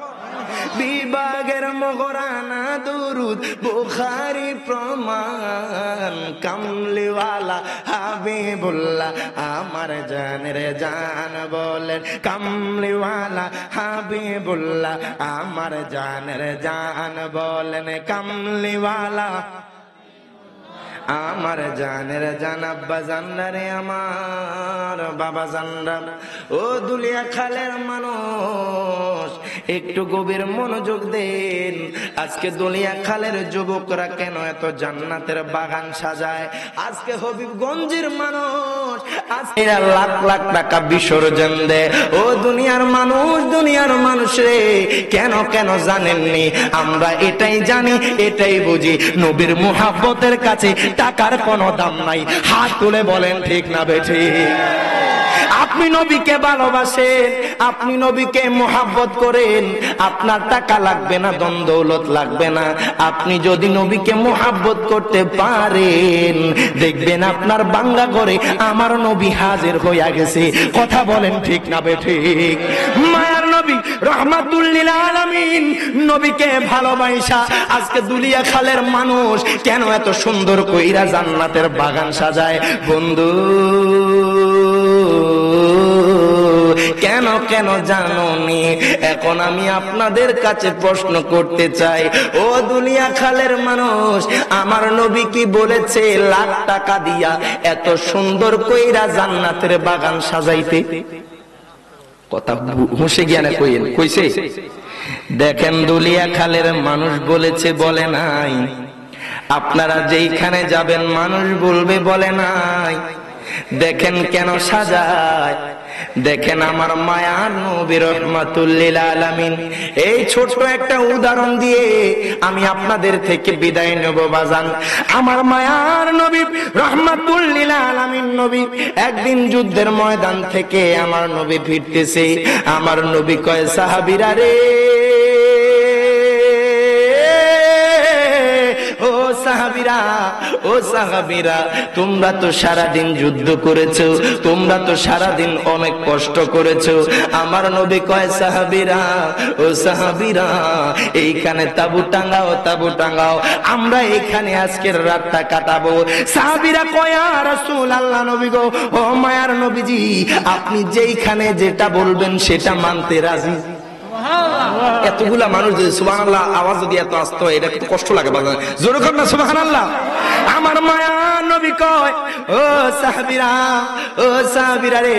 বিবাগের মোহরানা দুরুদ বুখারী প্রমাণ। কামলিওয়ালা হাবিবুল্লাহ আমার জানের জান বলেন কামলিওয়ালা হাবিবুল্লাহ আমার জানের জান বলেন কামলিওয়ালা আমার জানের জান। আব্বা জানরা রে আমার বাবা জানরা, ও দুলিয়া খালের মানুষ একটু গভীর মনোযোগ দেন। আজকে দুলিয়া খালের যুবকরা কেন এত জান্নাতের বাগান সাজায়? আজকে হবিবগঞ্জের মানুষ আজকে লাখ লাখ টাকা বিসর্জন দেয়। ও দুনিয়ার মানুষ, দুনিয়ার মানুষ রে, কেন কেন জানেননি? আমরা এটাই জানি, এটাই বুঝি, নবীর মুহাব্বতের কাছে টাকার কোনো দাম নাই। হাত তুলে বলেন ঠিক না বেঠিক? আপনি নবীকে ভালোবাসেন, আপনি নবীকে মুহাব্বত করেন, আপনার টাকা লাগবে না, ধন দৌলত লাগবে না। আপনি যদি নবীকে মুহাব্বত করতে পারেন, দেখবেন আপনার বাংলা করে আমার নবী হাজির হইয়া গেছে। কথা বলেন ঠিক না বেঠিক? মায়ার নবী রহমাতুল লিল আলামিন নবীকে ভালোবাসা আজকে দুলিয়া খালের মানুষ কেন এত সুন্দর কইরা জান্নাতের বাগান সাজায়? বন্ধু কেন কেন জানোনি? এখন আমি আপনাদের কাছে প্রশ্ন করতে চাই, ও দুনিয়া খালের মানুষ, আমার নবী কি বলেছে লাখ টাকা দিয়া এত সুন্দর কইরা জান্নাতের বাগান সাজাইতে? কথা হুঁশে জ্ঞানে কইেন, কইছে? দেখেন দুলিয়া খালের মানুষ বলেছে, বলে নাই। আপনারা যেইখানে যাবেন মানুষ বলবে বলে নাই। দেখেন কেন সাজায়, দেখেন আমার মায়ার নবী রহমাতুল লিল আলামিন। এই ছোট্ট একটা উদাহরণ দিয়ে আমি আপনাদের থেকে বিদায় নেব বাজান। আমার মায়ার নবী রহমাতুল লিল আলামিন নবী একদিন যুদ্ধের ময়দান থেকে আমার নবী ফিরতেছে। আমার নবী কয়, সাহাবীরা রে, ও সাহাবীরা, ও সাহাবীরা, তোমরা তো সারাদিন যুদ্ধ করেছো, তোমরা তো সারাদিন অনেক কষ্ট করেছো। আমার নবী কয়, সাহাবীরা, ও সাহাবীরা, এইখানে তাবু টাঙ্গাও, তাবু টাঙ্গাও, আমরা এখানে আজকের রাতটা কাটাবো। সাহাবীরা কয়, ইয়া রাসূলুল্লাহ, নবী গো, ও মায়ার নবীজি, আপনি যেইখানে যেটা বলবেন সেটা মানতে রাজি। এতগুলা মানুষ যদি সুবহানাল্লাহ আওয়াজ যদি এত আসতো, এটা একটু কষ্ট লাগে। জোরে কর না সুবহানাল্লাহ। আমার মায়া নবী কয়, ও সাহাবীরা, ও সাহাবীরা রে,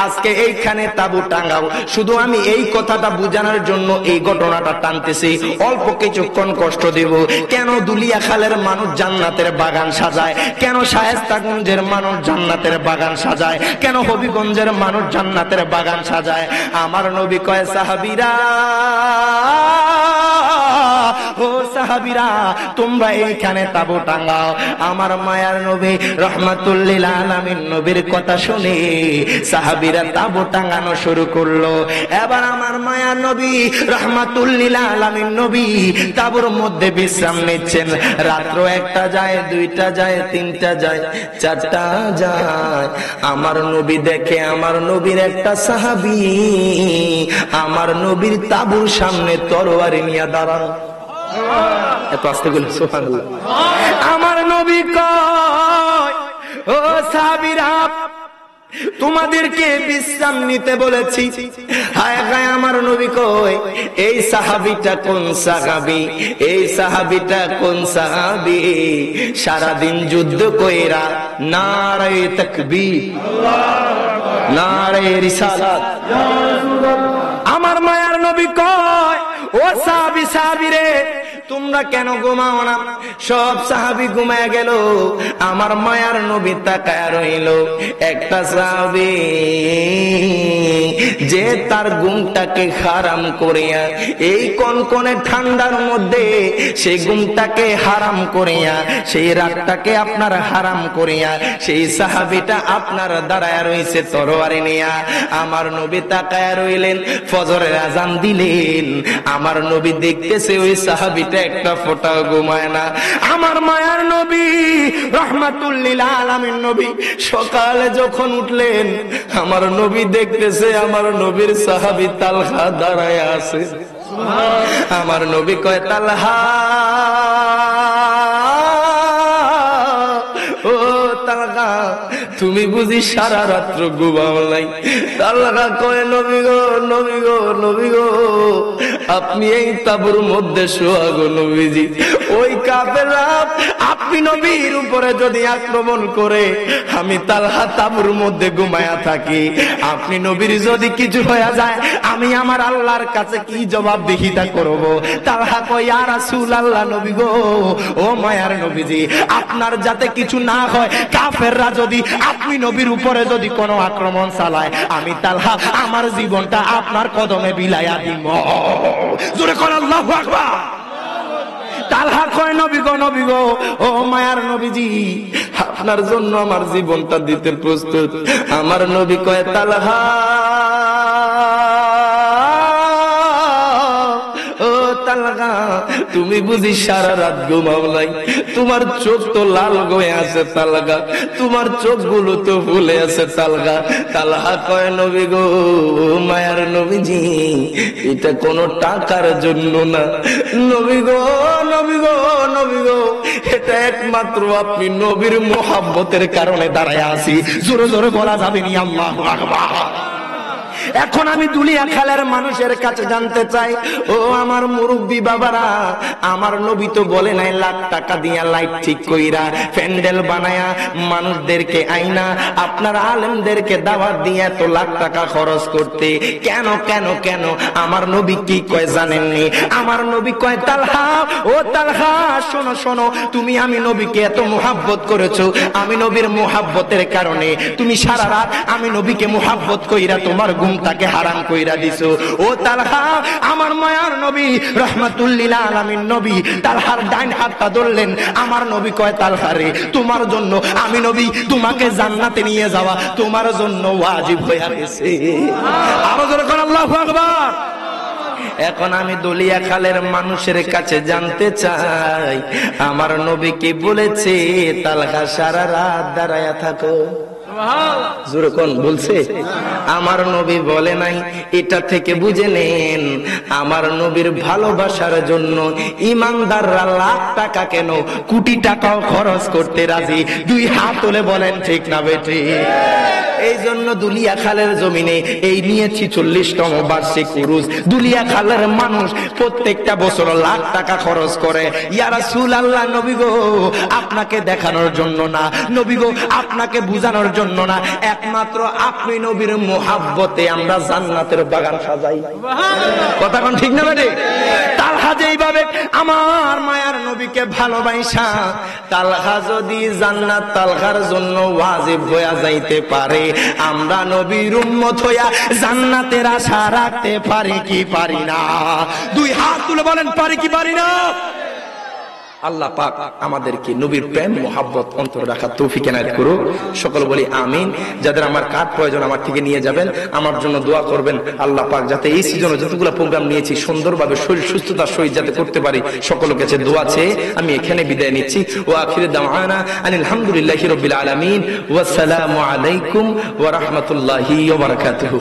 আজকে এইখানে তাবু টাঙ্গাও। শুধু আমি এই কথাটা বোঝানোর জন্য এই ঘটনাটা টানতেছি, অল্প কিছুক্ষণ কষ্ট দেব। কেন দুলিয়া খালের মানুষ জান্নাতের বাগান সাজায়? কেন শায়েস্তাগঞ্জের মানুষ জান্নাতের বাগান সাজায়? কেন হবিগঞ্জের মানুষ জান্নাতের বাগান সাজায়? আমার নবী কয়, সাহাবীরা, ও সাহাবীরা, তোমরা এইখানে তাবু টাঙ্গাও। আমার মায়ার নবী রহমাতুল লিল আলামিন নবীর কথা শুনে সাহাবীরা তাবু টাঙ্গানো শুরু করলো। এবার আমার মায়ার নবী রহমাতুল লিল আলামিন নবী তাবুর মধ্যে বিশ্রাম নিচ্ছেন। রাত্র একটা যায়, দুইটা যায়, তিনটা যায়, চারটা যায়। আমার নবী দেখে আমার নবীর একটা সাহাবী আমার নবীর তাবুর সামনে তরবারি নিয়ে দাঁড়ানো। এত আস্তে বলে সুবহানাল্লাহ। আমার নবী কয়, ও সাহাবীরা, তোমাদেরকে বিশ্রাম নিতে বলেছি। হায় হায়, আমার নবী কয়, এই সাহাবীটা কোন সাহাবী? এই সাহাবীটা কোন সাহাবী? সারাদিন যুদ্ধ কইরা নারায়ে তাকবীর, নারায়ে রিসালাত। আমার মায়ার নবী কয়, ও সাহাবী, সাহাবী রে, তোমরা কেন ঘুমাও না? সব সাহাবী ঘুমায় গেল, আমার মায়ার নবী তাকায় রইল। একটা সাহাবী যে তার ঘুমটাকে হারাম করিয়া, এই কনকনে ঠান্ডার মধ্যে সেই ঘুমটাকে হারাম করিয়া, সেই রাতটাকে আপনার হারাম করিয়া, সেই সাহাবীটা আপনার দাঁড়ায় রইছে তরবারি নিয়া। আমার নবী তাকায় রইলেন, ফজরের আজান দিলেন, আমার নবী দেখতেছে ওই সাহাবীটা একটা ফোঁটাও ঘুমায় না। আমার মায়ার নবী রাহমাতুল লিল আলামিন নবী সকালে যখন উঠলেন, আমার নবী দেখতেছে আমার নবীর সাহাবী তালহা দাঁড়ায় আছে। আমার নবী কয়, তালহা, ও তালহা, তুমি বুঝি সারা রাত্র ঘুমাও নাই? তালহা কয়, নবী গো, নবী গো, নবী গো, আপনি এই তাঁবুর মধ্যে শোয়া গো নবীজি। ওই কাফেররা আপনি নবীর উপরে যদি আক্রমণ করে, আমি তালহা তাঁবুর মধ্যে ঘুমায়া থাকি, আপনি নবীর যদি কিছু হয়ে যায়, আমি আমার আল্লাহর কাছে কি জবাবদিহিতা করব? তালহা কয়, ইয়া রাসূলুল্লাহ, নবী গো, ও মায়ার নবীজি, আপনার যাতে কিছু না হয়, কাফেররা যদি আপনি নবীর উপরে যদি কোনো আক্রমণ চালায়, আমি তালহা আমার জীবনটা আপনার কদমে বিলাইয়া দিব। জোরে কোন আল্লাহু আকবার। তালহা কয়, নবী গো, নবী গো, ও মায়ার নবীজি, আপনার জন্য আমার জীবনটা দিতে প্রস্তুত। আমার নবী কয়, তালহা, ও তালহা, তুমি বুঝি সারা রাত ঘুমাও নাই? তোমার চোখ তো লাল হয়ে আছে তালহা, তোমার চোখগুলো তো ফুলে আছে তালহা। তালহা কয়, নবী গো, মায়ার নবীজি, এটা কোনো টাকার জন্য না। নবী গো, নবী গো, নবী গো, এটা একমাত্র আপনি নবীর মোহাব্বতের কারণে দাঁড়ায় আছি। জোরে জোরে বলা যাবে নি আল্লাহু আকবার। এখন আমি দুলিয়া খালের মানুষের কাছে জানতে চাই, ও আমার মুরব্বী বাবারা, আমার নবী তো বলে নাই লাখ টাকা দিয়া লাইট ঠিক কইরা প্যান্ডেল বানায়া মানুষদেরকে আইনা আপনার আলেমদেরকে দাওয়াত দিয়া তো লাখ টাকা খরচ করতে। কেন কেন কেন? আমার নবী কি কয় জানেননি? আমার নবী কয়, তালহা, ও তালহা, শোনো শোনো, তুমি আমি নবীকে এত মোহাব্বত করেছো, আমি নবীর মোহাব্বতের কারণে তুমি সারা রাত আমি নবীকে মোহাব্বত কইরা তোমার ঘুমটাকে হারাম কইরা দিছো। ও তালহা, আমার মায়ার নবী রাহমাতুল লিল আলামিন নবী তালহার ডাইন হাতটা ধরলেন। আমার নবী কয়, তালহা রে, তোমার জন্য আমি নবী তোমাকে জান্নাতে নিয়ে যাওয়া তোমার জন্য ওয়াজিব হয়ে গেছে। আরো জোরে কোন আল্লাহু আকবার। এখন আমি দলিয়া খালের মানুষের কাছে জানতে চাই, আমার নবী কি বলেছে তালহা সারা রাত দাঁড়ায়া থাকো? জোরে কোন বলছে? আমার নবী বলে নাই। এটা থেকে বুঝে নেন, আমার নবীর ভালোবাসার জন্য ইমানদাররা লাখ টাকা কেন কোটি টাকাও খরচ করতে রাজি। দুই হাত তুলে বলেন ঠিক না বেঠি? এই জন্য দুলিয়া খালের জমিনে এই নিয়ে 46তম বার্ষিক উরুস। দুলিয়া খালের মানুষ প্রত্যেকটা বছর লাখ টাকা খরচ করে। ইয়া রাসূলুল্লাহ, নবী গো, আপনাকে দেখানোর জন্য না, নবী গো, আপনাকে বুঝানোর জন্য না, একমাত্র আপনি নবীর মোহাব্বতে আমরা জান্নাতের বাগান সাজাই। কথা কোন ঠিক না বেটি? তালহা যেইভাবে আমার মায়ার নবীকে ভালোবাসা, তালহা যদি জান্নাত তালহার জন্য ওয়াজিব হয়ে যাইতে পারে, আমরা নবীর উম্মত হইয়া জান্নাতের আশা রাখতে পারি কি পারি না? দুই হাত তুলে বলেন, পারি কি পারি না? আল্লাহ পাক আমাদেরকে নবীর প্রেম মোহাব্বত অন্তর রাখার তৌফিক এনায়েত করুক। সকল বলি আমিন। যাদের আমার কার প্রয়োজন আমার থেকে নিয়ে যাবেন, আমার জন্য দোয়া করবেন। আল্লাহ পাক যাতে এই সিজনে যতগুলো প্রোগ্রাম নিয়েছি সুন্দরভাবে শরীর সুস্থতার সহিত যাতে করতে পারি, সকলের কাছে দোয়া চেয়ে আমি এখানে বিদায় নিচ্ছি। ওয়া আখিরু দাওয়ানা আনিল হামদুলিল্লাহি রাব্বিল আলামিন ওয়া আসসালামু আলাইকুম ওয়া রাহমাতুল্লাহি ওয়া বারাকাতুহু।